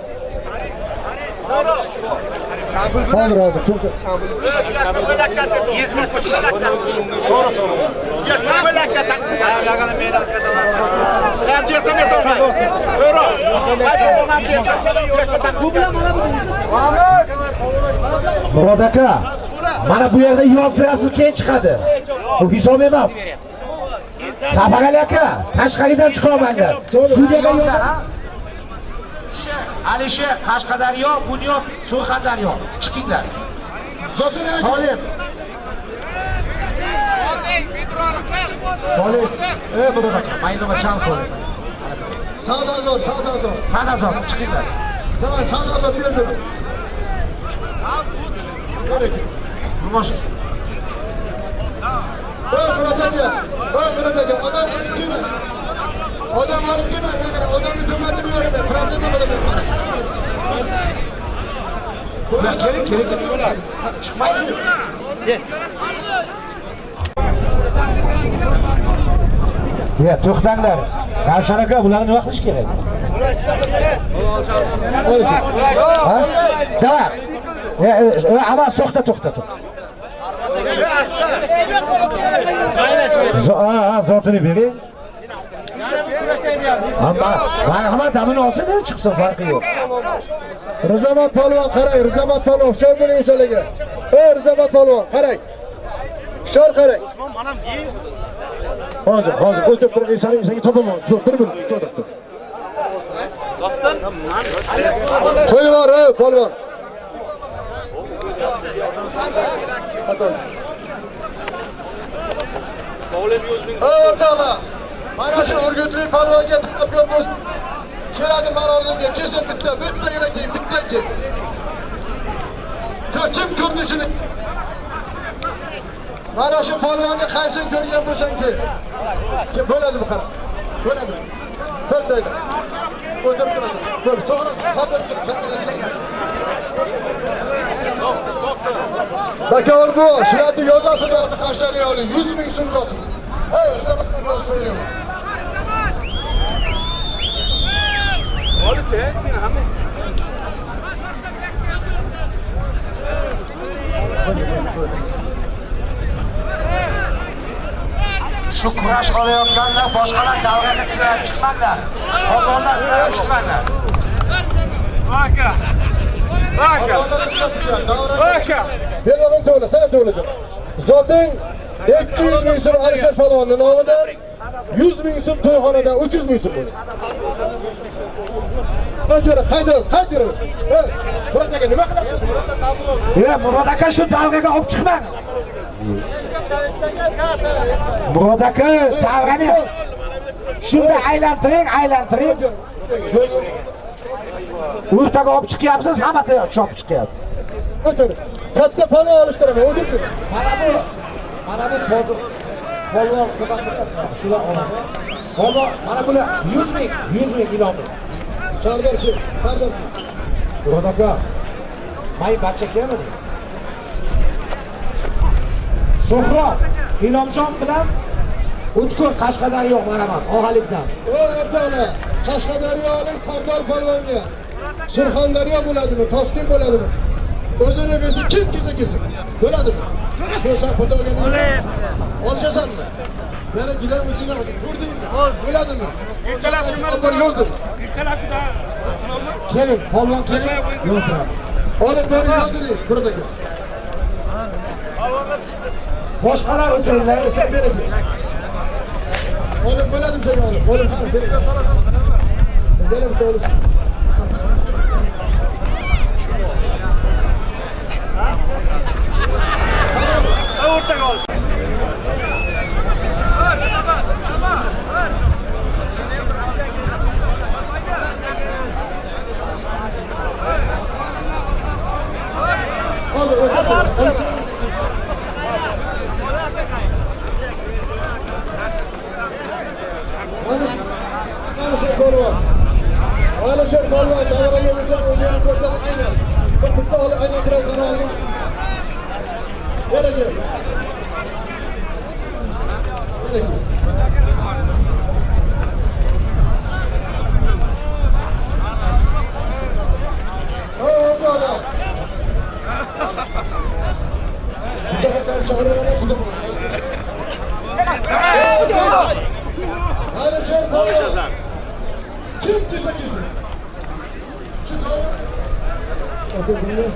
Hozir, to'xta. 100 ming qo'shib. To'g'ri. 100 ming qo'lakka taqsim. Ham jesa metorman. So'roq. Ham jesa. Murod aka, mana bu yerda yoz berasiz, keyin chiqadi. Bu hisob emas. Safarali aka, Qashqaridan chiqolmanglar. Sudyaga yozgan. Alisher, Qashqadaryo, Bunyod, Surxondaryo. Chiqinglar. Solim. Murod aka, maylama chal qo'ying. Savdozor. Sanazor, chiqinglar. Tamam, savdozor bersin. Yumush. Murod aka, odam olib kelma, odamni to'matib yuboradi, pravda bo'ladi. Keling. Chiqmaydi. Ya to'xtanglar. Ravshan aka, bularni nima qilish kerak? Ha? Davor. Avaz to'xta. Zotini bering. Amma marhamat amini olsa-da chiqsin, farqi yo'q. Rizomat polvon qarang, Rizomat polvon hushyor bo'ling o'shalarga. Rizomat polvon qarang. Hushyor qarang. Hozir o'tib bir senga topaman. Bir to'xtab. Qo'yinglar, polvon. O'rtoqlar, mana shu o'rgutli polvonga to'p bo'lsin. Keladi mana oldimga, kelsin bittagina keyin, bitta keyin. Kim ko'rdi shuni? Mana shu polvonni qaysin ko'rgan bo'lsang-ki. Kim bo'ladi bu qara? Bo'ladi. To'xtaydi. O'tirib turadi. Ko'r, to'g'ri, sabr tur. Bakol bu, shularni yozasiz yo'qdi qashlarga oling. 100 ming so'm soting. Zaman bilan so'rayman. Shu kurash olayotganda boshqalar davraga kirib chiqmanglar. Qozonlar sizlar chiqmanglar. Baka. Bermag'in to'g'ri, sana to'g'ridir. Zoting 200 ming so'm Alisher polvonning nomidan, 100 ming so'm to'yxonadan 300 ming so'm bo'ldi. Qancha qaydirib. Murod aka nima qilyapsiz? Murod aka shu davraga olib chiqmang. Murod aka davrani shunda aylantiring. O'rtaga olib chiqyapsiz, hammasi chopib chiqyapti. O'tir. Katta pano olishtiraman, o'tir. Mana bu polvon shular oladi. Polvon, mana bular 100 ming ilomi. Sardor. Murod aka, may barcha kelmadi. So'hrob, Inomjon bilan O'tkur Qashqadaryo marhamat, Og'alikdan. O'rtoqlar, Qashqadaryolik Sardor polvonga Surxondaryo bo'ladimi, Toshkent bo'ladimi? O'zini bilsa kim kelsa bo'ladimi? Sen xudoga bo'lib olishasanmi? Mana gilam uchun ko'rdingmi? Bo'ladimi? Bir yo'ldir. Keling, polvon keling. Yo'ldir. Olib bering, yo'ldiring, buradagi. Boshqalar o'tiringlar, sen berasiz. Olib bo'ladim senga olib. Olib ham berib so'rasam. Benim doğrusu. Ortaga ol. Alisher polvon davraga o'zini ko'rsatib aynan. Bir bitta olib aylantirasizlar oldin. Beradi. Alisher polvon. Kim kese kese? Şu tavuk. Hadi bunu.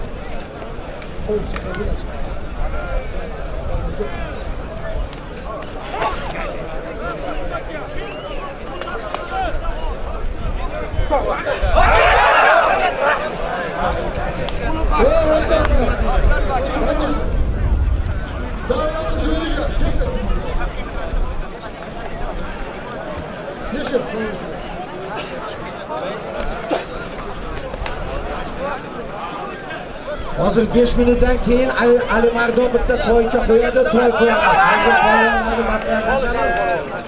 Hozir 5 minutdan keyin Alimardon bitta to'ycha qo'yadi, to'y qo'yamiz.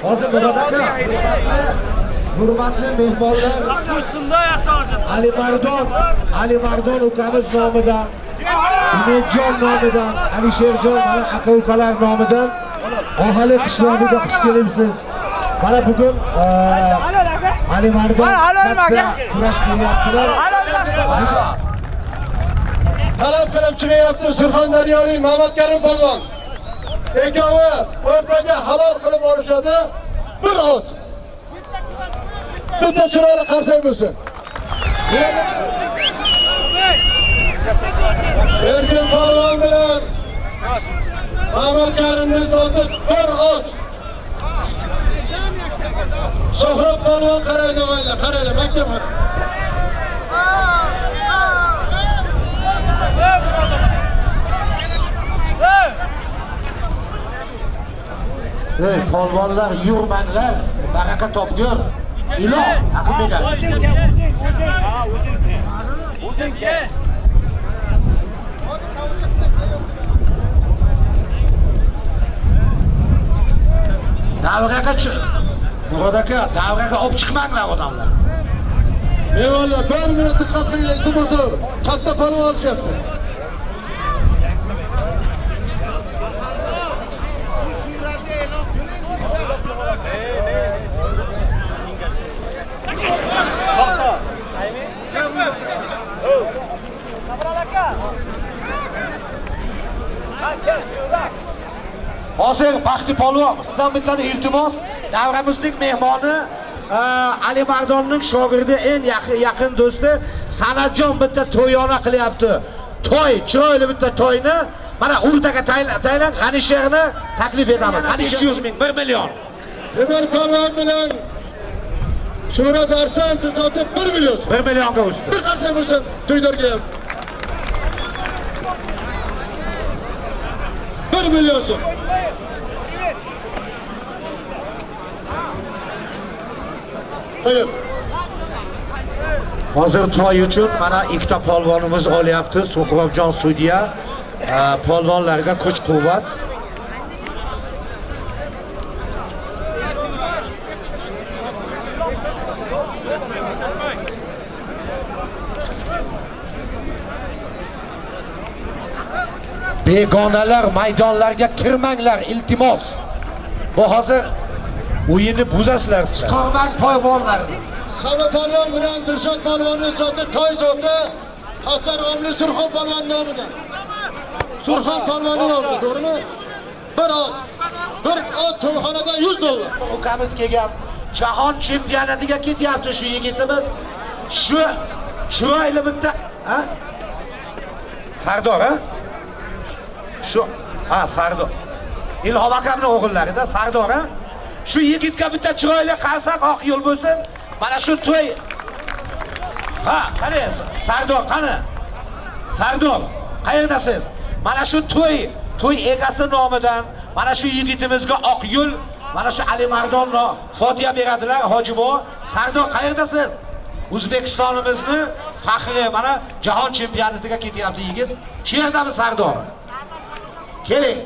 Hozir Murod aka, hurmatli mehmonlar, Alimardon ukamiz nomidan, Umedjon nomidan, Alisherjon mana aka ukalar nomidan Ohali qishlog'iga xush kelibsiz. Mana bugun Ali Mardon kurash qilyaptilar. Talab qilib chiqyapti Surxondaryoning Mamatkarim polvon. Ikkovi o'rtaga halol qilib olishadi. Bir ot. Bitta chiroyli qarsak bo'lsin. Erkin polvon bilan Mamatkarimning soti bir ot. Shohrab polvon qaraydi o'g'illar, qaranglar, maktab qarang. Ey polvonlar, yurmanglar, baraka topgur. Iloh, Aqilbek aka. O'zingga. Davraga chiq. Murod aka, davraga olib chiqmanglar odamlar. Eyvallah, bir minut diqqat qilinglar, iltimos. Katta polvon olishyapti. Hozir Baxti polvon, sizdan bitta iltimos, davramizning mehmoni Ali Mardonning shogirdi, eng yaqin do'sti Sanatjon bitta to'yona qilyapti. To'y, chiroyli bitta to'yni mana o'rtaga taylan G'anisherni taklif etamiz. 200 ming, 1 million. Temur polvon bilan Shuhrat Arsan sotib 1 million. 1 millionga o'sdi. Bir qarsak bo'lsin, to'ylarga ham. 1 million so'm. Evet. Hozir to'y uchun mana ikkita polvonimiz olyapti. Suhrobjon sudya, polvonlarga kuch-quvvat. Begonalar maydonlarga kirmanglar, iltimos. Bu hozir o'yinni buzasizlar. Chiqarmang polvonlarni. Saba polvon bilan Dilshod polvonning soti to'y soti Qastarg'omli Surxon polvon nomidan. Surxon polvonning nomidan, to'g'rimi? Bir ot to'yxonada 100 dollar. Ukamiz kelgan jahon chempionatiga ketyapti shu yigitimiz. Shu chiroyli bitta, ha? Sardor, ha? Shu, ha, Sardor. Ilhom akamning o'g'illarida Sardor, ha? Shu yigitga bitta chiroyli qarsak oq yo'l bo'lsin. Mana shu to'y. Ha, qani Sardor, qani? Sardor, qayerdasiz? Mana shu to'y egasi nomidan mana shu yigitimizga oq yo'l, mana shu Ali Mardonno fotiha beradilar, hojimo. Sardor, qayerdasiz? O'zbekistonimizni faxri mana jahon chempionatiga ketyapti yigit. Shu yerdami Sardor? Keling.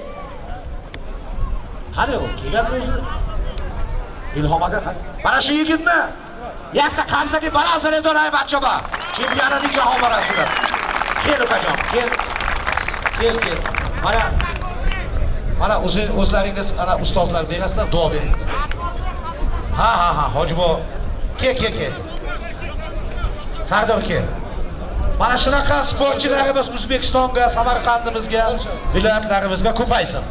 Qani u kelgan o'zi? Ilhom aka, mana shu yigitni yakta qarsaga balansa doray bachaba. Chempionatning jahon borasida. Kel ukajon, kel. Mana o'zlaringiz ana ustozlar berasizlar, duo bering. Ha, hojibo. Kel. Sardor kel. Mana shunaqa sportchilarimiz O'zbekistonga, Samarqandimizga, viloyatlarimizga ko'paysin.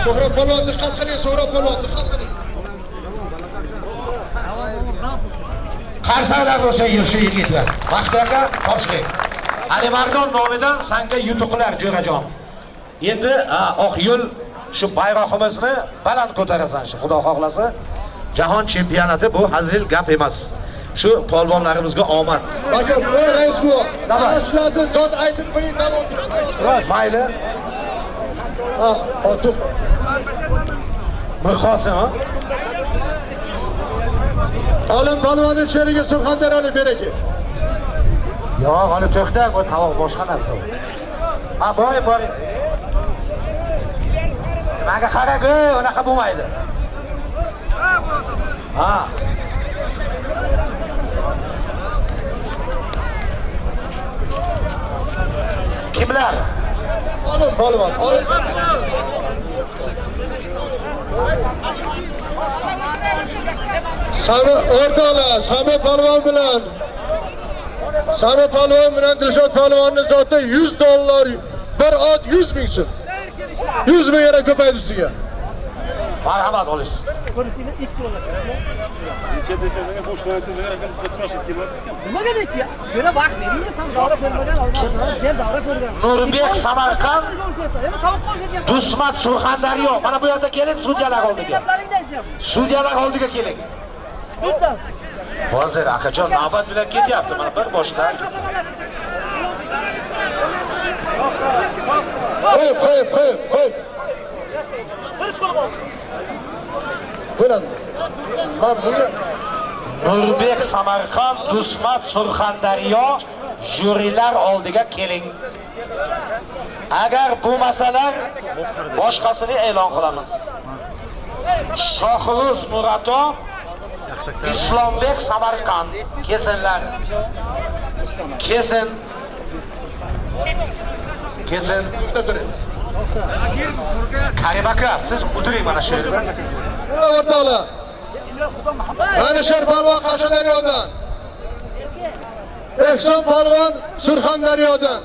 Shohrab polvon diqqat qiling, Shohrab polvon diqqat qiling. Qarsaklar bo'lsa shu yigitlar. Vaqtlarga topshiring. Ali Mardon nomidan senga yutuqlar jo'rajon. Endi oq yo'l shu bayrog'imizni baland ko'tarasan, shu Xudo xohlasa. Jahon chempionati bu hazil gap emas. Shu polvonlarimizga omad. Aka, rais bu. Mana shularni zot aytib qo'ying, davom ettiring. Mayli. Otuq. Mirqosim, ha? Olim polvonning sherigi Surxondaryolik beraki. Yo'q, hali to'xta, bu tovoq boshqa narsa. Ha, boring. Menga qarang, unaqa bo'lmaydi. Ha. Kimlar? Olim polvon, olim. Sami o'rtoqlar, Sami polvon bilan Dilshod polvonning zoti $100, bir ot 100 ming so'm. 100 ming yana ko'paydi ustiga. Marhamat olish. Nurbek Samarqand, Dusmat Surxondaryo. Mana bu yerda keling sudyalar oldiga. Sudyalar oldiga keling. Hozir akajon navbat bilan ketyapti. Mana bir boshdan. Qo'yib. Ko'radi. Men bunga Nurbek Samarqand, Dusmat Surxondaryo jurilar oldiga keling. Agar bo'lmasalar boshqasini e'lon qilamiz. Shohruz Murato, Islombek Samarqand kesinlar. Kesin. Karim aka, siz o'tiring mana shu yerda. O'rtoqlar. Alisher polvon Qashqadaryodan. Ehson polvon Surxondaryodan.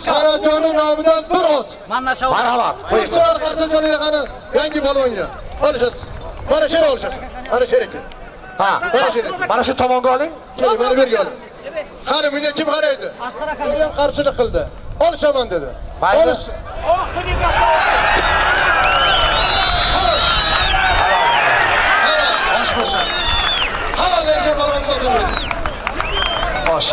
Sarajonning nomidan bir ot. Marhamat. Qo'ychilar Qashqadaryoga qani yangi polvonga. Olishasiz. Mana shu olishasiz. Mana shu yerga. Ha, mana shu tomonga oling. Keling, mana bu yerga oling. Qani bunga kim qaraydi? U ham qarshilik qildi. Olishaman dedi. Olish. Xo'sh bo'lsin. Halol erkak polvon sotildi. Xo'sh.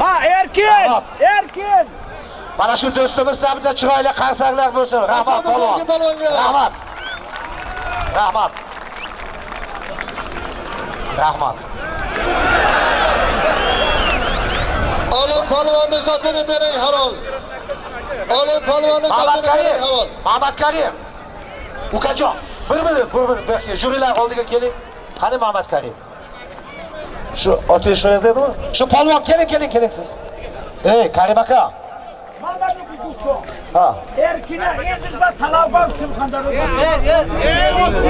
Ha, erkin. Mana shu do'stimiz bitta chiroyli qarsaklar bo'lsin. Rahmat polvon. Rahmat. Olim polvonni zotini bering halol. Olim polvonni zotini bering halol. Muhammad Karim. Ukajon, bir minut, jurilar oldiga keling. Qani Muhammad Karim? Shu otish shu yerda edimi? Shu polvon keling siz. Ey, Karim aka. Ha. Erkina ezilba talabam Surxondaryoda.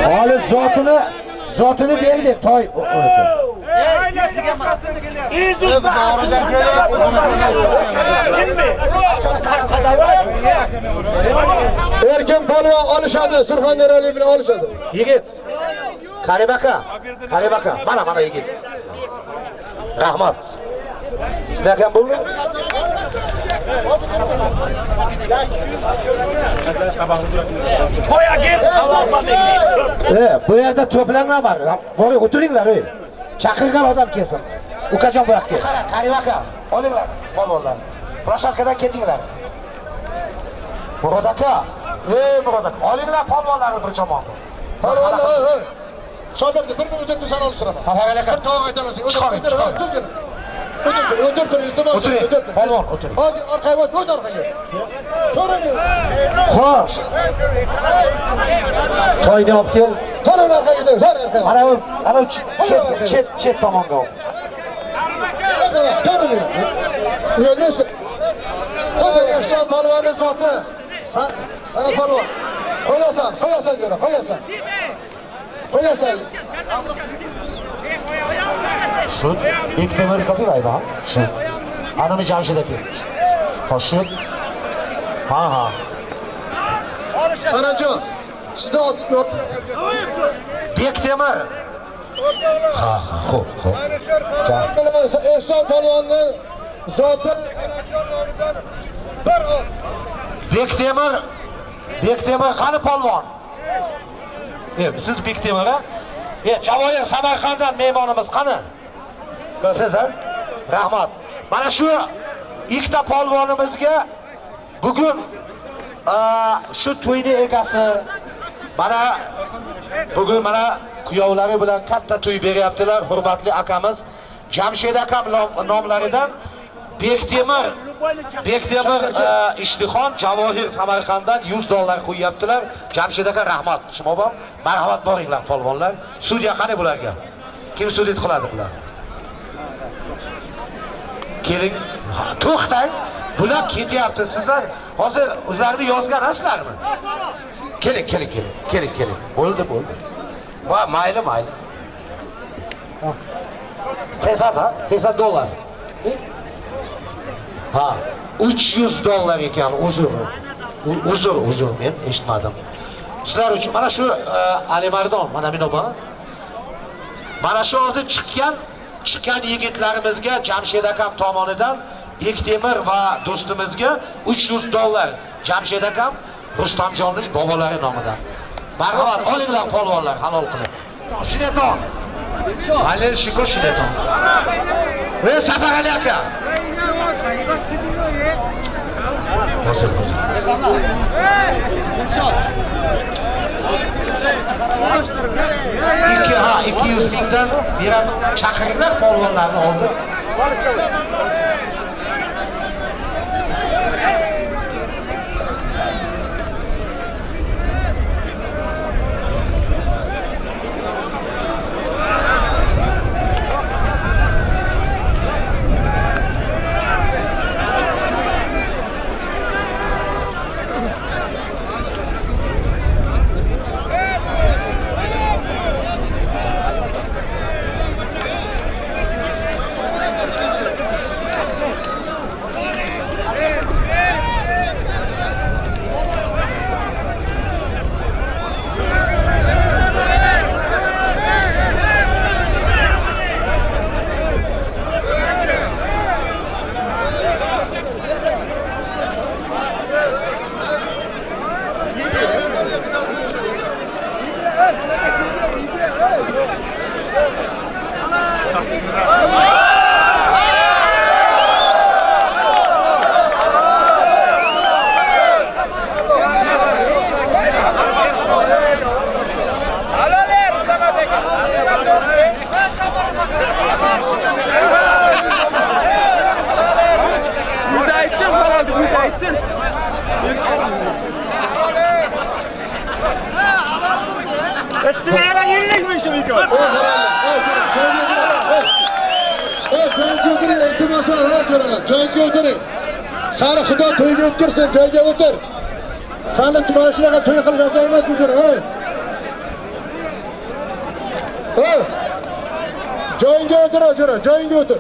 Hali zotini deydi, toy. Erkin polvon olishadi, Surxondaryolik bilan olishadi. Yigit. Karim aka. Mana yigit. Rahmat. Sizlarga bo'ldi? To'ya gel, Bu yerda to'plangan bor. Bo'g'ib o'tiringlar, ey. Chaqirgan odam kelsin. Ukajon bu yoqqa. Karim aka, olinglar polvonlar. Proshakkadan ketinglar. Murod aka, olinglar polvonlarni bir tomonga. Polvonlar, shodirni bir o'tirib san olishiraman. Safar aka, bir to'g'on aytaman. O'tir. Polvon, o'tir. Hozir orqaga o't orqaga. To'g'rimi? Xo'sh. Toyni olib kel. To'g'ri orqaga, orqaga. Ana chet tomonga ol. To'g'rimi? Yo'lni. Hozir Ehson polvonning zoti. Sana polvon. Qo'yasan. Shu Bektemir kopiyaydi ha? Shu. Anami Jamshid aka. Xo'sh. Ha. Sanajon, sizda ot. Bektemir. Ha, xo'p. Ehson polvonning zoti bir ot. Bektemir qani polvon? Siz Bektemir ha? Javohir Samarqanddan mehmonimiz qani? Siz ha? Rahmat. Mana shu ikkita polvonimizga bugun shu to'yni egasi bugun kuyovlari bilan katta to'y beryaptilar. Hurmatli akamiz Jamshid akam nomlaridan Bektemir Ishtixon Javohir Samarqanddan $100 qo'yaptilar. Jamshid aka rahmat. Shuma bor. Marhamat boringlar polvonlar. Sudya qani bularga? Kim sudit qiladi bular? Keling. To'xtang. Bular ketyapti. Sizlar hozir o'zlarini yozganasizlarmi? Keling. Bo'ldi. Va mayli. 80 dollar. Ha, 300 dollar ekan, uzr, men eshitmadim. Sizlar uchun mana shu Alimardon, mana minoba. Mana shu hozir chiqqan yigitlarimizga Jamshid akam tomonidan Bektemir va do'stimizga 300 dollar Jamshid akam Rustamjonning bobolari nomidan. Marhamat, olinglar polvonlar, halol qilib. Shineton. Halil Shiko Shineton. Ey Safar Ali aka. Hozir. 200 mingdan berib chaqiringlar polvonlarni oldi. Joyingizga o'tiring. Sani Xudo to'yga o'tkirsin, joyga o'tir. Sani mana shunaqa to'y qilish oson emas bu jo'ra. Joyingga o'tir, jo'ra, joyingga o'tir.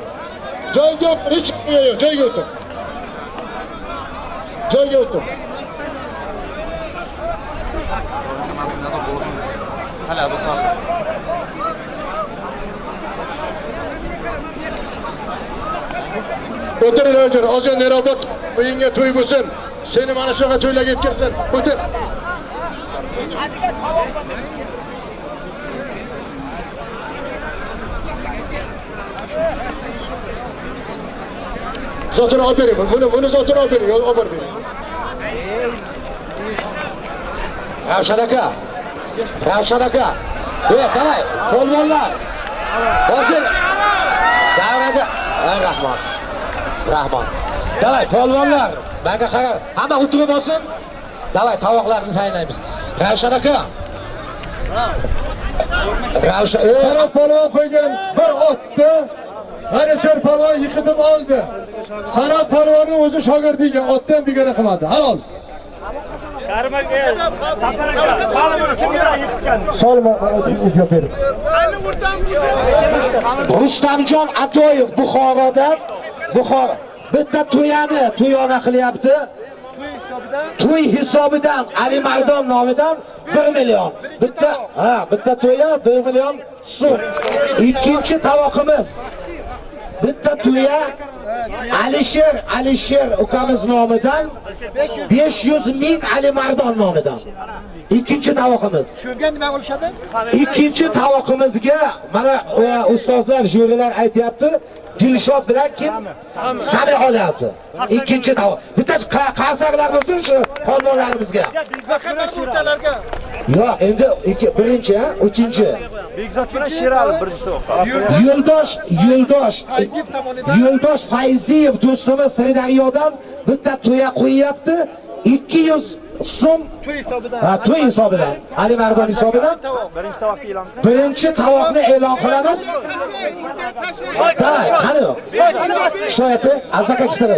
Joyingga o'tir, hech yo'q, joyga o'tir. Joyga o'tir. O'tiringlar, jo'ra, ozgina nerobat uyingga to'y bo'lsin. Seni mana shunaqa to'ylarga yetkazsin. O'tir. Zotini olib bering. Buni zotini olib bering, olib bering. Ravshan aka. Davay, polvonlar. Bosil. Davraga. Rahmon. Davay, polvonlar. Menga qara. Hamma o'tirib olsin. Davay, tovoqlarni tayinlaymiz. Ravshan aka. Ravshan polvon qo'ygan bir otni G'anichor polvon yiqitib oldi. Sanat polvonning o'zi shogirdiga otdan begona qilmadi. Halol. Rustamjon Atoyev Buxorodan, bitta to'yona qilyapti. To'y hisobidan Alimardon nomidan 1 million. Bitta to'ya 1 million so'm. Ikkinchi tavoqimiz. Bitta to'ya Alisher ukamiz nomidan 500 ming Alimardon nomidan. Ikkinchi tavoqimiz. Tushirgan nima bo'lishadi? Ikkinchi tavoqimizga mana ustozlar, jurilar aytayapti. Dilshod bilan kim? Sami olyapti. Ikkinchi tavoq. Bitta qasarlar bo'lsin shu polvonlarimizga. Faqat o'rtalarga. Yo'q, endi birinchi, uchinchi. Bekzod bilan Sherali birinchi to'q. Yo'ldosh Fayziyev do'stimiz Sirdaryodan bitta to'ya qo'yyapti. 200 so'm To'y hisobidan. To'y hisobidan. Alimardon hisobidan. Birinchi tovoqni e'lon qilamiz. Birinchi tovoqni e'lon qilamiz. Davay, qani? Shoyati azaka kitira.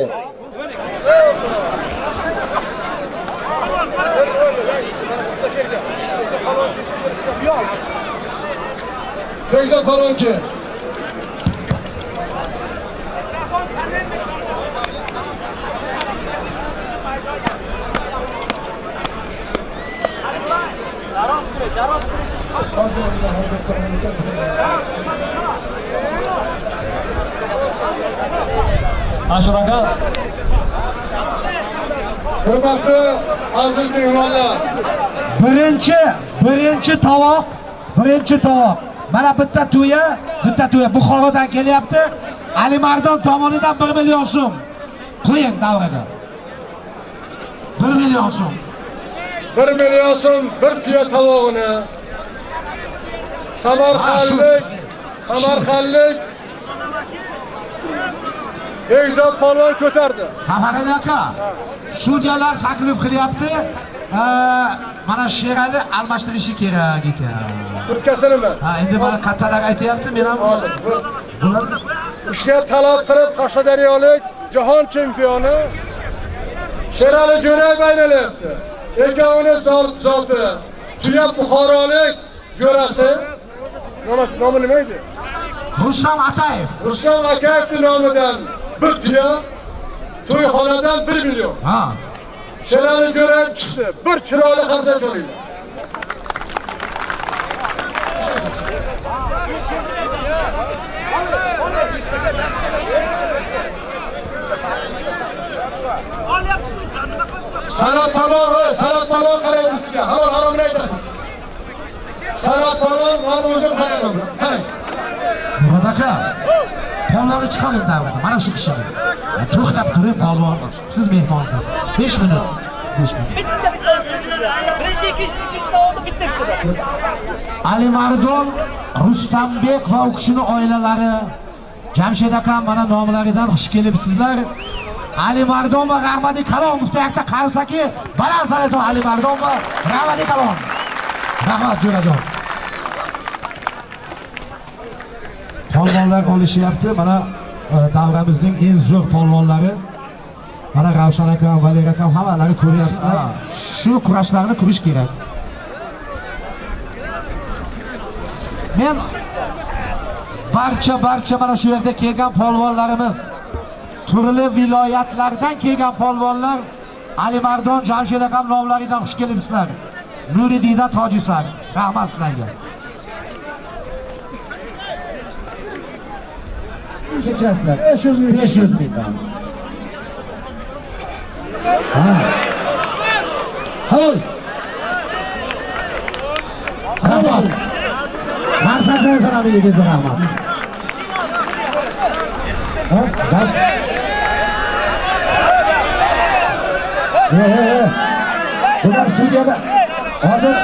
Bekzod Palvonchi. Ashur aka. Hurmatli aziz mehmonlar. Birinchi tovoq. Mana bitta to'ya Buxorodan kelyapti. Alimardon tomonidan 1 million so'm. Qo'ying davraga. 1 million so'm. 1 million so'm bir tuya tovog'ini Samarqandlik Bekzod Polvon ko'tardi. Safarali aka, sudyalar taklif qilyapti. Mana Sherali almashtirishi kerak ekan. Turkasinimi? Ha, endi mana kattalar aytayapti, men ham hozir. Ishga talab qilib Qashqadaryolik jahon chempioni Sherali Jo'rayev aylanayapti. Ekovini zoti tuya Buxorolik jo'rasi nomi nima edi? Rustam Atayev. Rustam Akayevning nomidan bir tuya to'yxonadan 1 million. Ha. Sherali Jo'rayev chiqdi. Bir chiroyli xarsat qo'ydi. Sanat Palvon qaraymiz sizga. Halol nima aytasiz? Sanat Palvon mana o'zim qarayman. Qarang. Murod aka, polvonni chiqaring davrada. Mana shu kishi. To'xtab turing polvon. Siz mehmonsiz. 5 minut. 5 minut. Birinchi, ikkinchi, uchinchi taomni bitta. Alimardon, Rustambek va u kishining oilalari, Jamshid aka mana nomlaridan xush kelibsizlar. Alimardon va Rahmati Kalomov tayaqda qarsaki, baland san'atdor Alimardon va Rahmati Kalomov. Rahmat jo'rajon. Polvonlar olishyapti. Mana davramizning eng zo'r polvonlari. Mana Ravshan aka, Valer aka hammalari ko'ryapsizlar. Shu kurashlarni ko'rish kerak. Men barcha mana shu yerda kelgan polvonlarimiz, turli viloyatlardan kelgan polvonlar Alimardon, Jamshid akam nomlaridan xush kelibsizlar. Nuridiyda tojislar. Rahmat sizlarga. Sizlar 500 ming. Ha. Halol. Qarsasini sanab yegizdi rahmat. Ha? Bas. Bular sudiyada hozir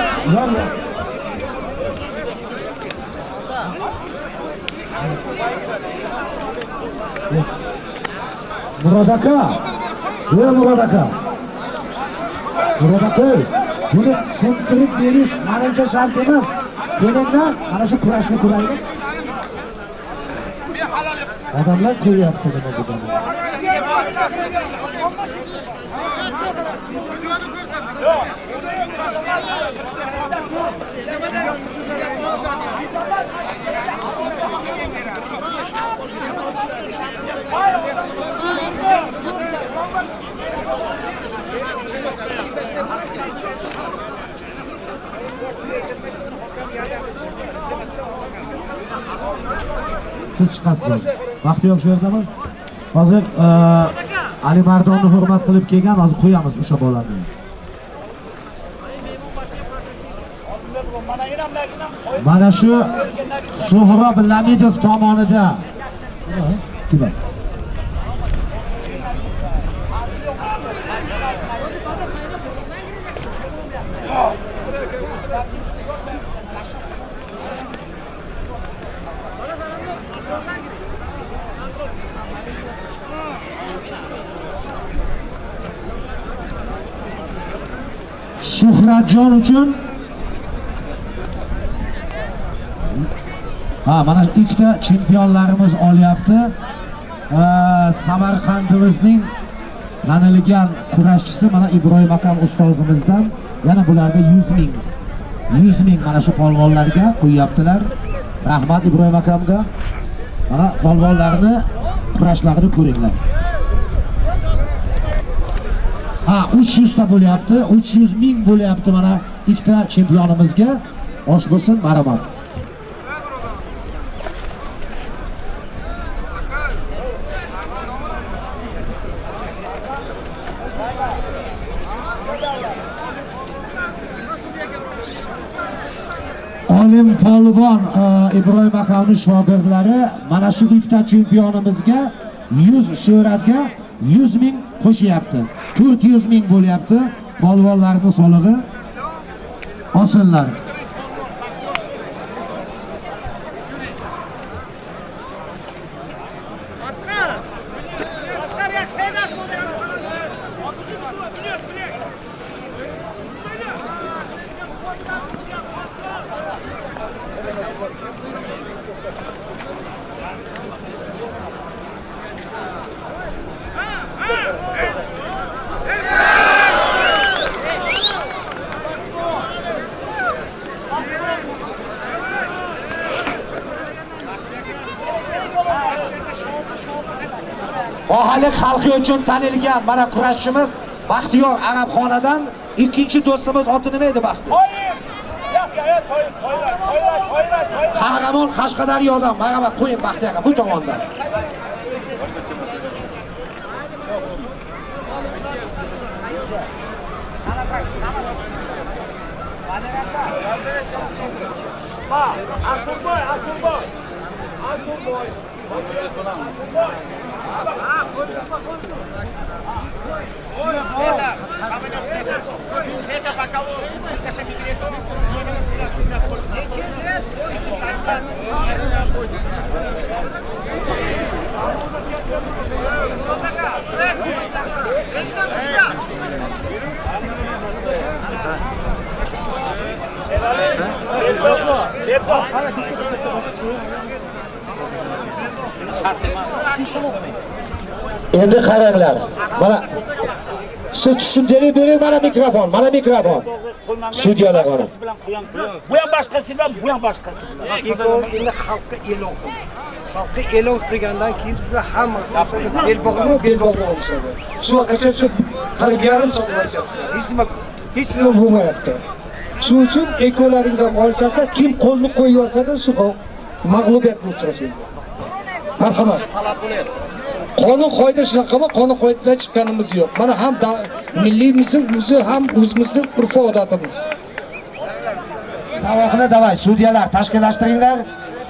Murod aka, buni tushuntirib berish menimcha shart emas. Kelinglar, mana shu kurashni ko'raylik. Odamlar ko'ryapti nima degan. Siz chiqasiz. Vaqti yo'q shu yerdami? Hozir Alimardonni hurmat qilib kelgan, hozir qo'yamiz o'sha bolani. Mana shu Suhrob Lamidov tomonida. Kim? Shuhratjon uchun mana ikkita chempionlarimiz olyapti. Samarqandimizning tanilgan kurashchisi mana Ibrohim akam ustozimizdan yana bularga 100 ming mana shu polvonlarga qo'yyaptilar. Rahmat Ibrohim akamga. Mana polvonlarni kurashlarini ko'ringlar. 300 ta bo'lyapti, 300 ming bo'lyapti mana ikkita chempionimizga. Osh bo'lsin, marhamat. Olim polvon Ibrohim akamning shogirdlari mana shu ikkita chempionimizga 100 shuhratga 100 ming qo'shyapti. 400 ming bo'lyapti. Polvonlarning solig'i olsinlar. Ohalik xalqi uchun tanilgan mana kurashchimiz Baxtiyor Arabxonadan ikkinchi do'stimiz oti nima edi Baxti? Qahramon Qashqadaryodan marhamat qo'ying Baxti aka bu tomondan. Endi qaranglar. Mana siz tushuntiring bering mana mikrofon, mana mikrofon. Sudyalar mana. Bu ham boshqasi bilan, bu ham boshqasi bilan. Endi xalqqa e'lon qildi. Xalqqa e'lon qilgandan keyin biza hammasi bel bog'lab olishadi. Shu vaqtgacha shu qilib yarim soat bo'lyapti. Hech nima bo'lmayapti. Shuning uchun ekolaringiz ham olishadi, kim qo'lni qo'yib olsa-da shu mag'lubiyatga uchrashadi. Marhamat. Qonun qoida shunaqami? Qonun qoidadan chiqqanimiz yo'q. Mana ham milliyimiz ham o'zimizning urf-odatimiz. Tavoqni davay, sudyalar tashkillashtiringlar.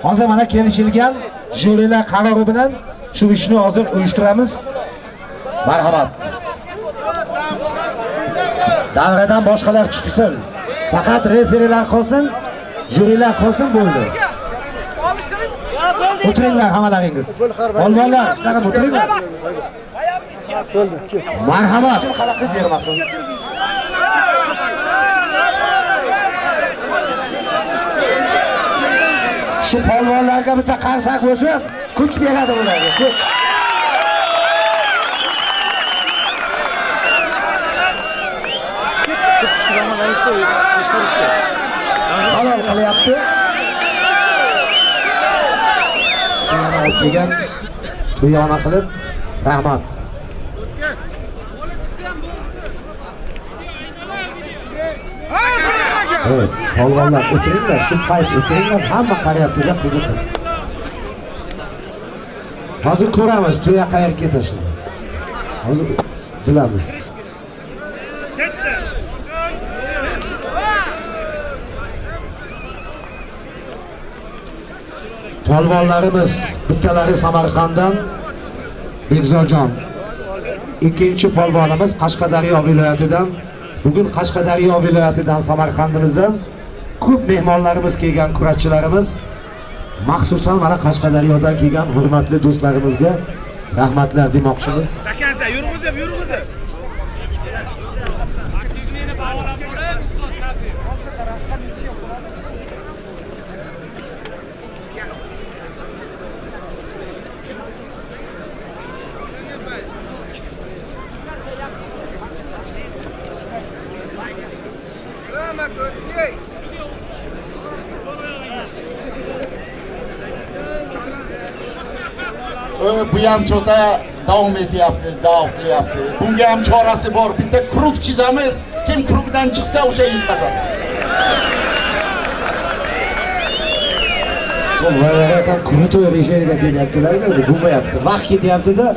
Hozir mana kelishilgan jurilar qarori bilan shu ishni hozir uyushtiramiz. Marhamat. Davradan boshqalar chiqsin. Faqat referilar qolsin, jurilar qolsin bo'ldi. O'tiringlar hammalaringiz. Polvonlar, sizlar ham o'tiringlar. Marhamat. Xalaqit bermasin. Shu polvonlarga bitta qarsak bo'lsin, kuch beradi ularga, kuch. Halol qilyapti. Kelgan to'yona qilib, rahmat. Evet, polvonlar o'tiringlar, shu payt o'tiringlar, hamma qarayapti-da, qiziqib. Hozir ko'ramiz, to'ya qayerga ketishini. Hozir bilamiz. Polvonlarimiz bittalari Samarqanddan Bekzodjon. Ikkinchi polvonimiz Qashqadaryo viloyatidan. Bugun Qashqadaryo viloyatidan Samarqandimizdan ko'p mehmonlarimiz kelgan kurashchilarimiz. Maxsusan mana Qashqadaryodan kelgan hurmatli do'stlarimizga rahmatlar demoqchimiz. Akansa, yurg'izib. bu ham cho'ta davom etyapti, davom qilyapti. Bunga ham chorasi bor. Bitta krug chizamiz. Kim krugdan chiqsa o'sha yutqazadi. Vayar akam kuni to'y rejasiga kelyaptilar-da, bo'lmayapti. Vaqt ketyapti-da.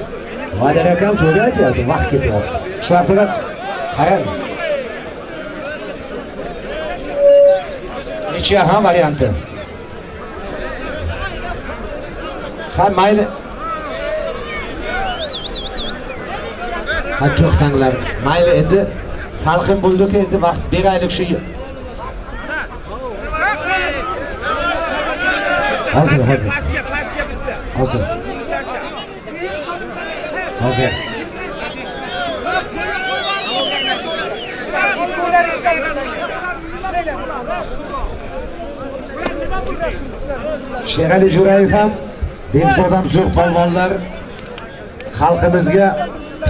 Vayar akam to'yga aytyapti, vaqt ketyapti. Shu vaqtda qarang. Necha ham varianti. Ha, mayli. Ha, to'xtanglar. Mayli, endi salqin bo'ldi-ku, endi vaqt beraylik shu. Hozir. Sherali Jo'rayev ham Dengizodam zo'r polvonlar, xalqimizga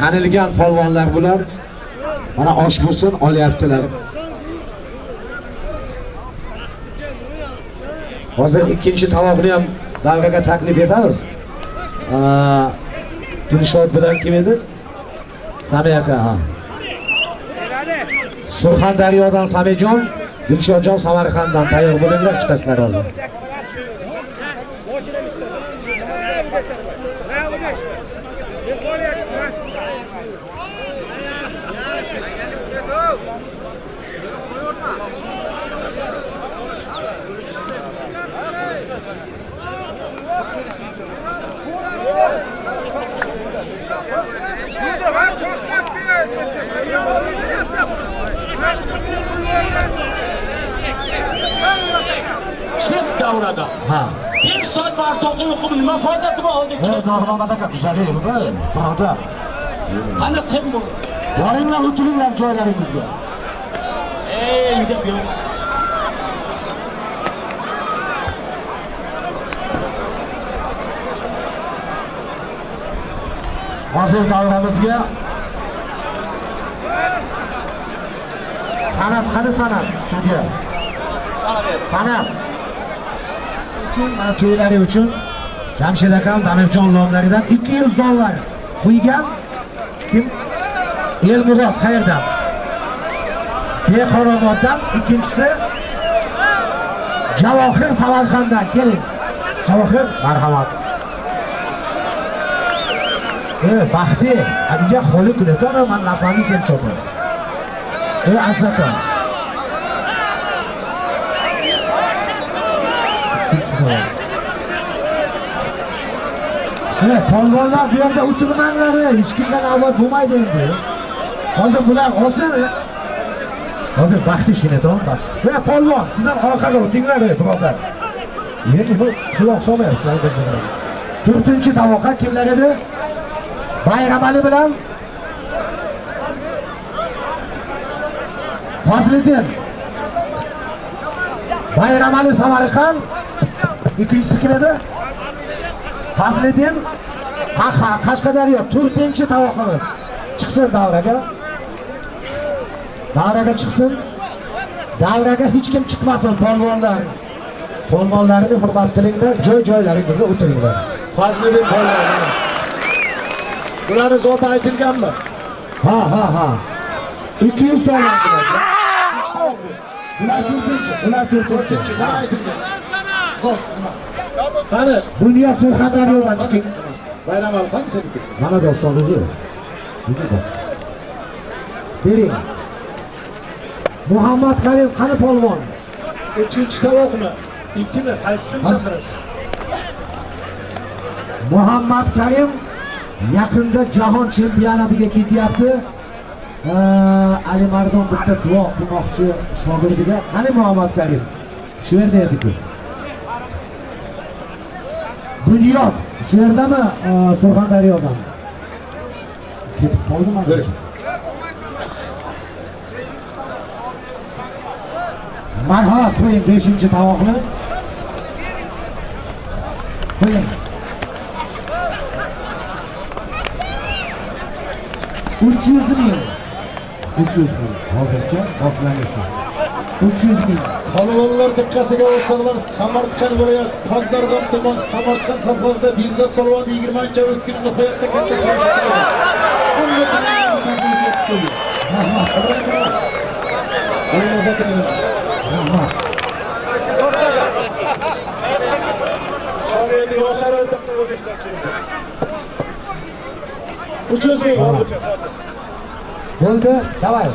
tanilgan polvonlar bular. Mana osh bo'lsin olyaptilar. Hozir ikkinchi tovoqni ham davraga taklif etamiz. Dilshod bilan kim edi? Sami aka, ha. Surxondaryodan Samijon, Dilshodjon Samarqanddan tayyor bo'linglar, chiqasizlar hozir. Chek davrada. Ha. 1 soat vaqt o'qiyotib nima foydasi bor oldik? Nog'lomat aka güzel bu, birodar. Qani kim bu? Boringlar, o'tiringlar joylaringizga. Deb yo'q. Hozir davramizga san'at, qani san'at sudya. San'at uchun, mana to'ylari uchun Jamshid akam Damirjon lomlaridan $200 qo'ygan. Kim? Elmurod qayerdan? Beqoroboddan. Ikkinchisi Javohir Samarqanddan. Keling. Javohir, marhamat. Baxti, hadiga qo'li kulatadi, men rasmani sen cho'qim. Azzaton. Polvonlar bu yerda o'tirmanglar, hech kimdan avval bo'lmaydi endi. Hozir bular olsin. Hozir vaqti ishini-to'g'ri bak. Polvon, siz ham orqaga o'tinglar, birodar. Endi bu quloq solmayapsizlar dedilar. 4-tovoqqa kimlar edi? Bayramali bilan Fazliddin. Bayramali Samarqand. İkincisi kim edi? Fazliddin Qashqadaryo. 4-tovoqimiz. Chiqsin davraga. Davraga chiqsin. Davraga hech kim chiqmasin, polvonlar. Polvonlarni hurmat qilinglar, joy-joylaringizga o'tiringlar. Fazliddin polvonlar. Bularni zoti aytilganmi? Ha. $200 bular. Bular 4-chi. Qani aytilgan? Xo'p. Qani, Dunyo Surxondaryodan chiqing. Bayramali qani seniki? Mana do'ston o'zi. Bering. Muhammad Karim qani polvon? 3-tovoqmi? 2mi? Qaysisini chaqirasiz? Muhammad Karim yaqinda jahon chempionatiga ketyapti. Ali Mardon bitta duo qilmoqchi shogirdiga. Qani Muhammad Karim? Shu yerda edi-ku. Bunyod shu yerdami? Surxondaryodan. Ketib qoldimi? Marhamat qo'ying 5-tovoqni. Qo'ying. 300 ming. 300 ming. Hozircha boshlanishdi. 300 ming. Polvonlar diqqatiga o'rtoqlar, Samarqand viloyat Tozdarg'om tuman Samarqand safhasida Bekzod polvon 20-chi o'skinni qo'yapti katta Bo'ldi, davay.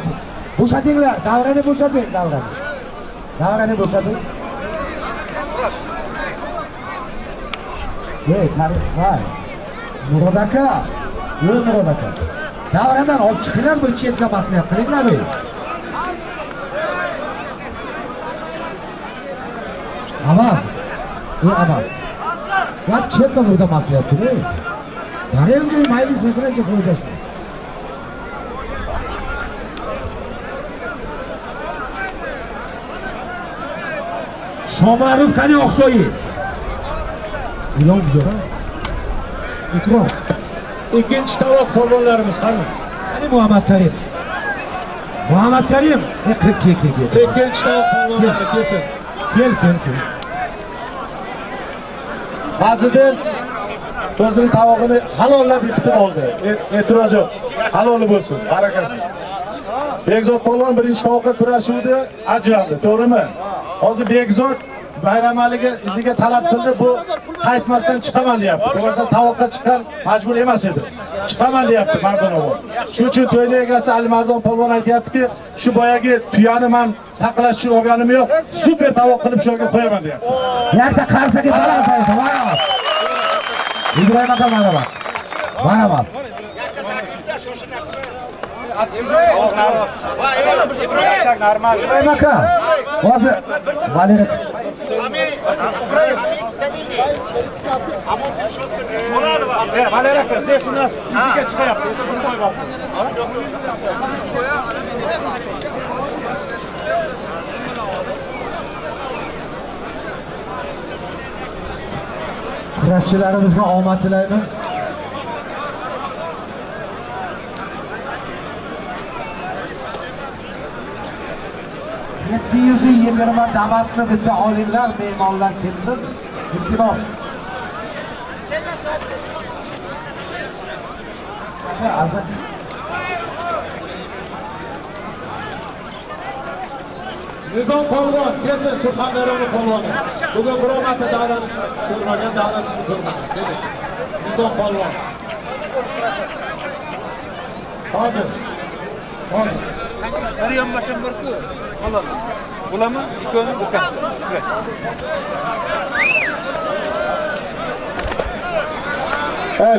Bo'shatinglar, davrani bo'shating, davrani. Davrani bo'shating. Vay. Murod aka. Yo'q Murod aka. Davradan olib chiqinglar, bu chetga basmayap qilinglar bu. Amas. Amas. Gap chetga burada basmayapti-ku. Yaremga maylis metrga qo'yasiz. Shomarov qani Oqsoyi. Ilon güzel. Ikrom. Ikkinchi tovoq polvonlarimiz qani? Qani Muhammad Karim. Muhammad Karim. Kel. Ikkinchi tovoq polvonlar kelsin. Kel. Fazliddin o'zining tavog'ini halollab yiqitib oldi. E'tiroz yo'q. Haloli bo'lsin. Barakasi. Bekzod polvon birinchi tovoqqa kurashuvdi, ajraldi, to'g'rimi? Hozir Bekzod Bayramaliga iziga talab qildi, bu qaytmasdan chiqaman deyapti. Bo'lmasa tavoqqa chiqqan majbur emas edi. Chiqaman deyapti Mardonov. Shuning uchun to'yning egasi Alimardon polvon aytayaptiki, shu boyagi tuyani men saqlash uchun olganim yo'q, super tavoq qilib shu yerga qo'yaman deyapti. Yerda qarsaga balansa, mana. Ibrohim aka mana bor. Mana bor. İbrahim aka. Hozir Valer. Valer aka, siz u nas iziga chiqyapti. Kurashchilarimizga omad tilaymiz. $720 Damas'lı bitta olimlar, mehmonlar kelsin. İltimos. Azar. Nizom polvon kelsin, Surxondaryoning polvoni. Bugun biror marta davrani ko'rmagan, davrasini ko'rmagan. Dedi. Nizom polvon. Hozir. Bir yonbaşım var-ku. Olam. Bulamı? İkoni bukan.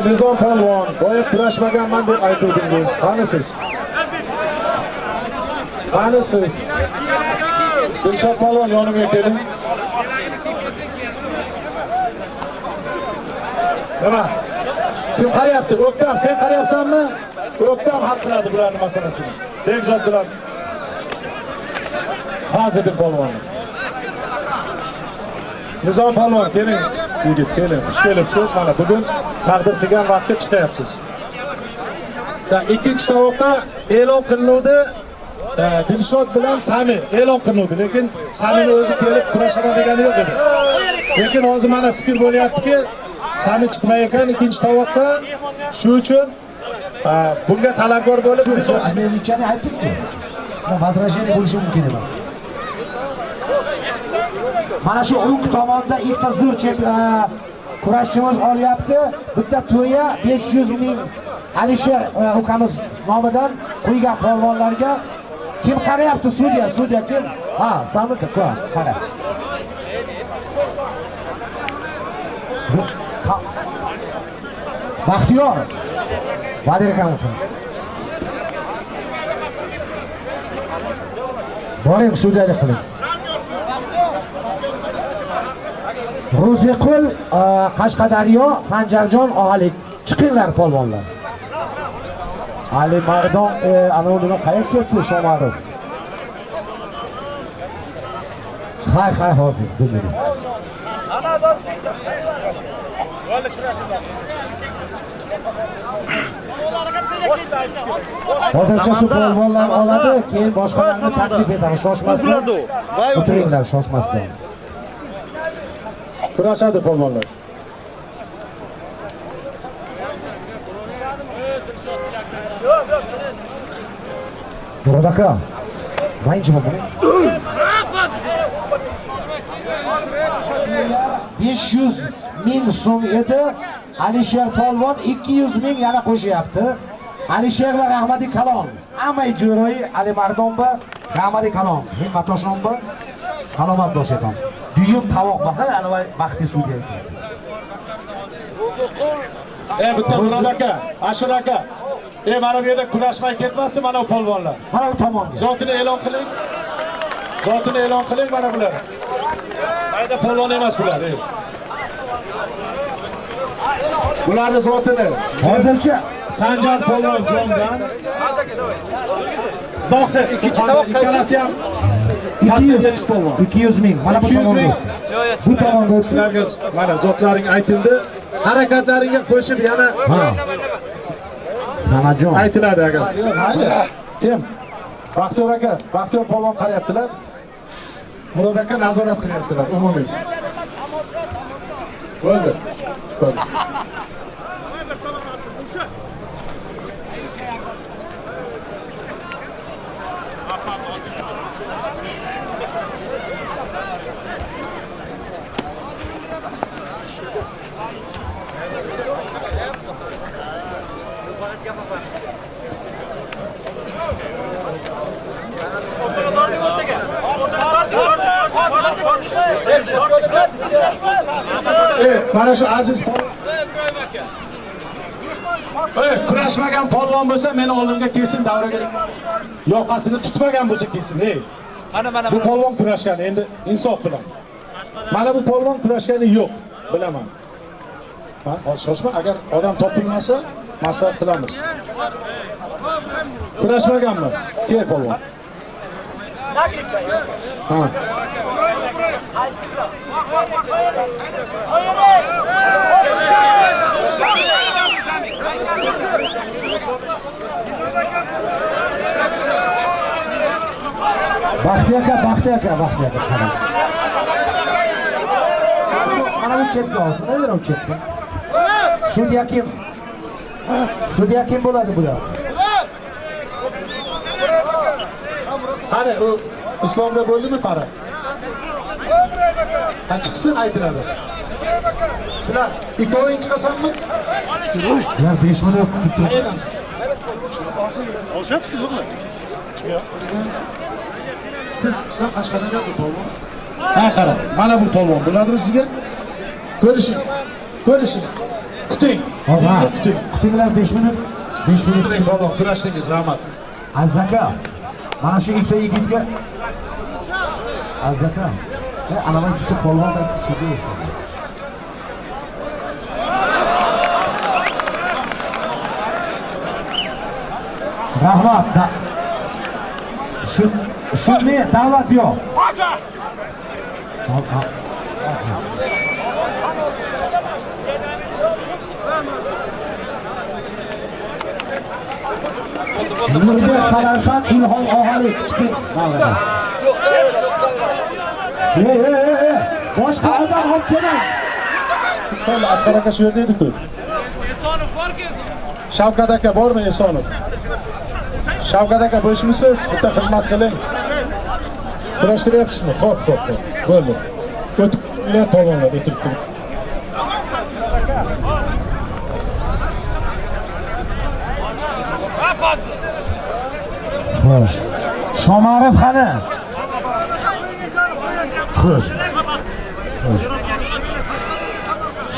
Nizom polvon, boya kurashmaganman deb aytuvdingiz. Qanisiz? Qanisiz? Dilshod polvon yonimga keling. Nima? Kim qarayapti? O'ktam, sen qarayapsanmi? O'ktam hal qiladi bularning masalasini. Bekzod bilan Fazliddin polvon. Nizom polvon, keling. Yigit, keling. Xush kelibsiz. Mana bugun taqdir qilgan vaqtga chiqyapsiz. Ikkinchi tovoqqa e'lon qilinuvdi. Dilshod bilan Sami e'lon qilinuvdi, lekin Samining o'zi kelib kurashaman degani yo'q edi. Lekin hozir mana fikr bo'lyaptiki, Sami chiqmay ekan ikkinchi tovoqqa. Shuning uchun bunga talabgor bo'lib biz Amerikani aytibdi. Vazirashini bo'lishi mumkin emas. Mana shu Uruk tomonda ikkita zo'r kurashchimiz olyapti. Bitta to'ya 500 ming Alisher ukamiz nomidan qo'ygan polvonlarga kim qarayapti? Sudya kim? Ha, Samika, qara. Baxtiyor. Valer akam uchun. Boring sudyalik qiling. Ro'ziqul, Qashqadaryo, Sanjarjon, Og'alik. Chiqinglar polvonlar. Alimardon, anavini qayerga ketdi Shomarov? Hay hozir, bilmaydi. Hozircha shu polvonlar oladi, keyin boshqalarni taklif etamiz. Shoshmasdan. O'tiringlar, shoshmasdan. Kurashadi polvonlar. Murod aka. Birinchi bo'lim. 500 ming so'm edi. Alisher polvon 200 ming yana qo'shyapti. Alisher va Rahmati Kalon. Amay Jo'roy Ali Mardonba, Rahmati Kalon. Himmat Toshonba. Salomat bo'lishidan. Duyum tovoq bahar anavay baxti suvga kelsin. Bitta Murod aka, Ashir aka. Mana bu yerda kurashmay ketmasin mana bu polvonlar. Mana bu tomonga. Zotini e'lon qiling. Zotini e'lon qiling mana bular. Mayda polvon emas bular. Bularni zotini. Hozircha Sanjar polvon Jondan. Zohid ikkalasi ham 200 ming. Mana bu 200 ming. Bu tomonga o'tsin. Sizlarga mana zotlaring aytildi. Harakatlaringga qo'shib yana Sanajon aytiladi agar. Mayli. Kim? Baxtiyor aka, Baxtiyor polvon qarayaptilar. Murod aka nazorat qilyaptilar umumiy. Bo'ldi. Mana shu aziz kurashmagan polvon bo'lsa meni oldimga kelsin, davraga yoqasini tutmagan bo'lsa kelsin. Bu polvon kurashgan endi insof bilan. Mana bu polvon kurashgani yo'q, bilaman. Shoshma, agar odam topilmasa, maslahat qilamiz. Kurashmaganmi? Kel polvon. Ha. Baxtiyor aka. Mana bu chetga olsin, nega u chetga? Sudya kim bo'ladi bular? Qani u islomda bo'ldimi para? Ha chiqsin aytiladi. Sizlar ikkoving chiqasanmi? Ya 5 minut kutib turibsiz. Qayerdansiz? Olshabsiz-ku. Siz Qashqadaryoda polvon? Ha, qarang. Mana bu polvon bo'ladimi sizga? Ko'rishing. Kuting. Kutinglar 5 minut. 5 minut polvon kurashdingiz, rahmat. Azzaka. Mana shu ikkita yigitga Azzaka. Anavi bitta polvondan chiqdi. Rahmat. Shunday da'vat yo'q. Nurga Samarqand Ilhom Og'ali chiqib davra. Boshqa odam olib keling. Qo'l Asqar aka shu yerda edi-ku. Esonov borki. Shavkat aka bormi Esonov? Shavkat aka bo'lishmisiz? Bitta xizmat qiling. Kurashtiryapsizmi? Xo'p. Bo'ldi. O'tib polvonlar o'tirib turib. Xo'sh. Shomarov qani? Xo'sh.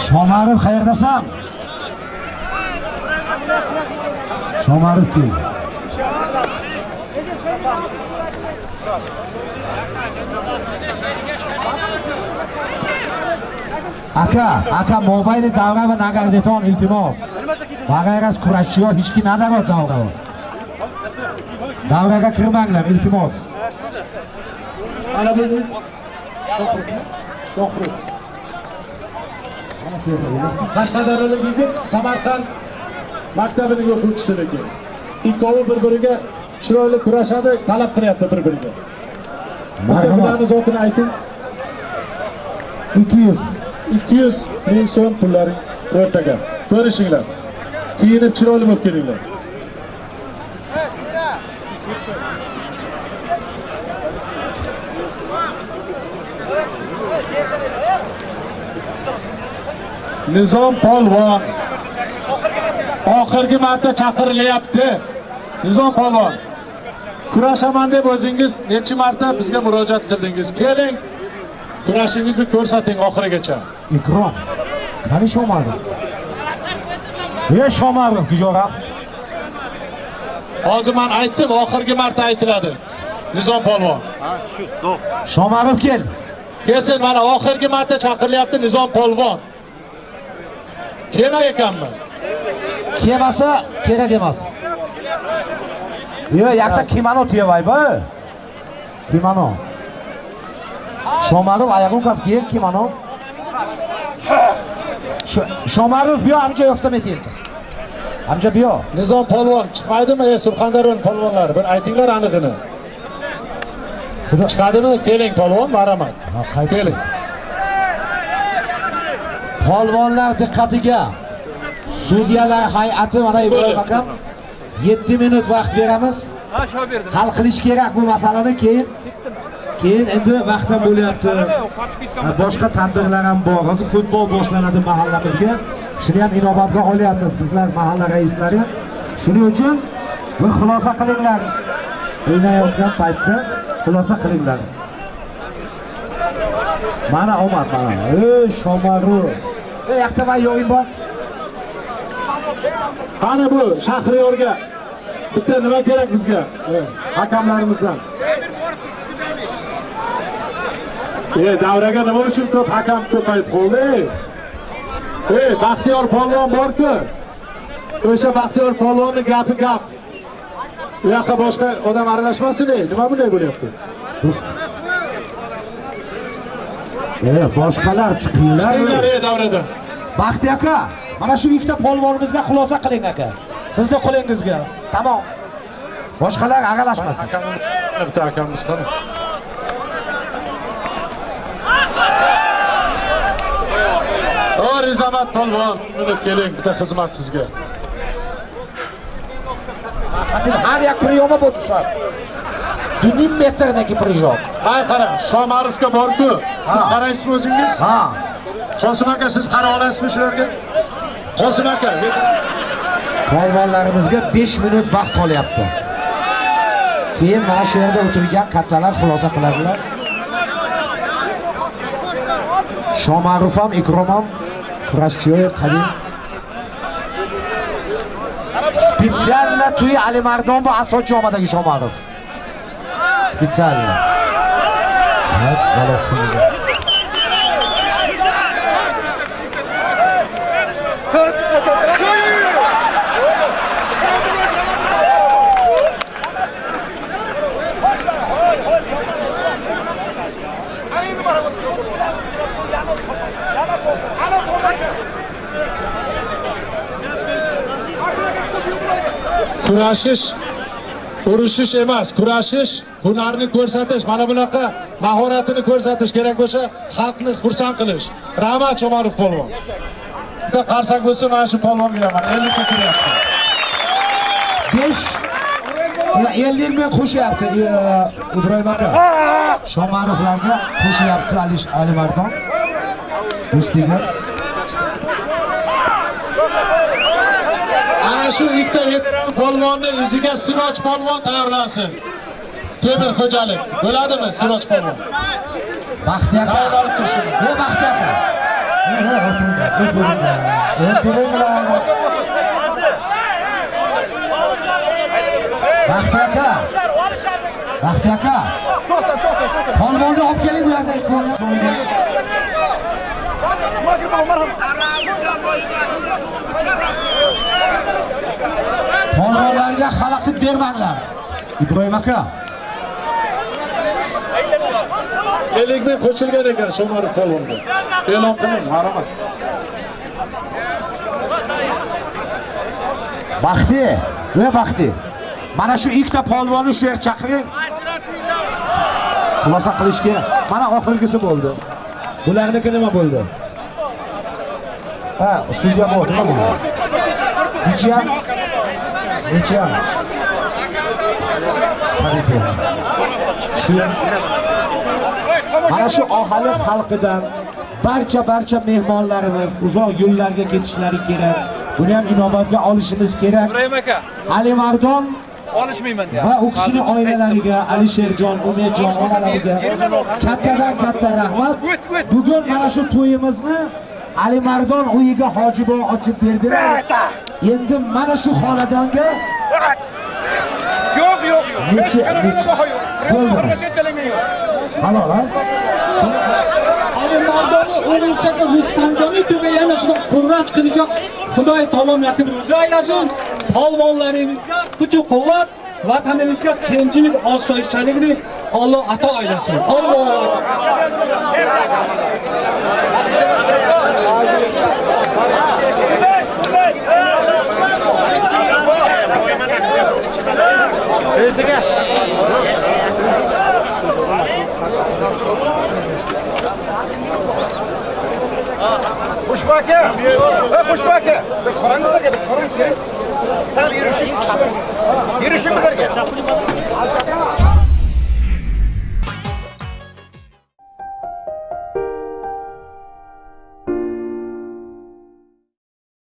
Shomarov qayerdasan? Shomarov kim? Aka mobayli davra va nagardeton iltimos. Bag'ayras kurashchilar hech kim nadarot davra. Davraga kirmanglar iltimos. Mana bu Shohrux. Qashqadaryolik yigit Samarqand maktabining o'quvchisiniki. Ikkovi bir-biriga chiroyli kurashadi, talab qilyapti bir-biriga. Maktablarning zotini ayting. 200 ming so'm pullaring o'rtaga. Ko'rishinglar. Kiyinib chiroyli bo'lib kelinglar. Nizom polvon oxirgi marta chaqirilyapti. Nizom polvon, kurashaman deb o'zingiz necha marta bizga murojaat qildingiz? Keling, kurashingizni ko'rsating oxirigacha. Ikrom. Qani Shomarov? Shomarov Gijora. Hozir men aytdim, oxirgi marta aytiladi. Nizom polvon. Shomarov kel. Kelsin, mana oxirgi marta chaqirilyapti Nizom polvon. Kerak ekanmi? Kelmasa kerak emas. Yakta kimono tiyavayba. Kimono. Shomarov oyog'i kel kimono. Shomarov bu amca yo'qda metyapti. Amca bu. Nizom polvon chiqmaydimi? Surxondaryo polvonlar, bir aytinglar aniqini. Chiqadimi? Keling polvon, marhamat. Keling. Polvonlar diqqatiga. Sudyalar hay'ati mana Ibrohim akam 7 minut vaqt beramiz. Hal qilish kerak bu masalani keyin endi vaqt ham bo'lyapti. Boshqa tadbirlar ham bor. Hozir futbol boshlanadi mahallamizga. Shuni ham inobatga olyapmiz bizlar mahalla raislari. Shuning uchun bir xulosa qilinglar. O'ynayotgan paytda xulosa qilinglar. Mana omad mana. Shomarov. Yoqda va yo'yin bor. Qani bu Shahriyorga bitta nima kerak bizga? Hakamlarimizdan. Davraga nima uchun ko'p hakam ko'payib qoldi? Baxtiyor polvon bor-ku. O'sha Baxtiyor polvonning gapi gap. U yoqqa boshqa odam aralashmasin, nima bunday bo'lyapti? Boshqalar chiqinglar. Chiqinglar davrada. Baxtiyor aka, mana shu ikkita polvonimizga xulosa qiling aka. Sizning qo'lingizga. Tamom. Boshqalar aralashmasin. Bitta akamiz qani. Rizamat polvon, buni keling, bitta xizmat sizga. Har як приёма bo'lsa. 2 metrniki приём. Hay qara, Shomarovga bor-ku. Siz qaraysizmi o'zingiz? Ha. Qosim aka, siz qara olasizmi shularga? Qosim aka, polvonlarimizga 5 minut vaqt qolyapti. Keyin mana shu yerda o'tirgan kattalar xulosa qiladilar. Shomarov ham, Ikrom ham kurashchilar qadim. Специально туй Алимардон bu asosiy omadagi Shomarov. Специально. Evet, Galatasaray'da. kurashish, urushish emas, kurashish, hunarni ko'rsatish, mana bunaqa mahoratini ko'rsatish kerak bo'lsa, xalqni xursand qilish. Rahmat Shomarov polvon. Bitta qarsak bo'lsa, mana shu polvonga mana 50 ga kiryapti. 50 ming qo'shyapti Ibrohim aka. Shomarovlarga qo'shyapti Alimardon. Ustiga. Ana shu ikkita polvonni iziga Siroj polvon tayyorlansin. Temir xo'jalik bo'ladimi Siroj polvon? Baxtiyor aka. Bu Baxtiyor aka. Baxtiyor aka. Baxtiyor aka. Polvonni olib keling bu yerda. Polvonlarga xalaqit bermanglar. Ibrohim aka. 50 ming qo'shilgan ekan Shomarov polvonga. E'lon qiling, marhamat. Baxti, ve Baxti. Mana shu ikkita polvonni shu yerga chaqiring. Xulosa qilish kerak. Mana oxirgisi bo'ldi. Bularniki nima bo'ldi? Ha, sudya bor, nima bo'ldi? Nechiyam? Nechiyam? Shu mana shu aholi xalqidan barcha mehmonlarimiz uzoq yo'llarga ketishlari kerak. Buni ham inobatga olishimiz kerak. Ibrahim aka, Alimardon olishmayman va u kishining oilalariga, Alisherjon, Umedjon onalariga kattadan katta rahmat. Bugun mana shu to'yimizni Alimardon uyiga hojibo ochib berdilar. Endi mana shu xonadonga Yo'q. Hech qanaqa baho yo'q. Qirg'oqqa chetlangan yo'q. halol ha? Alimardonni o'g'ilchasi Rustamjonni tuga yana shuni qurrat qilishga Xudoy taolo nasib o'zi aylasin. Polvonlarimizga kuch-quvvat, vatanimizga tinchlik, osoyishtalikni Alloh ato aylasin. Alloh. Xushbaka. Xushbaka. Qarang bizga, qarang. Sen yurishing. Yurishing bizga.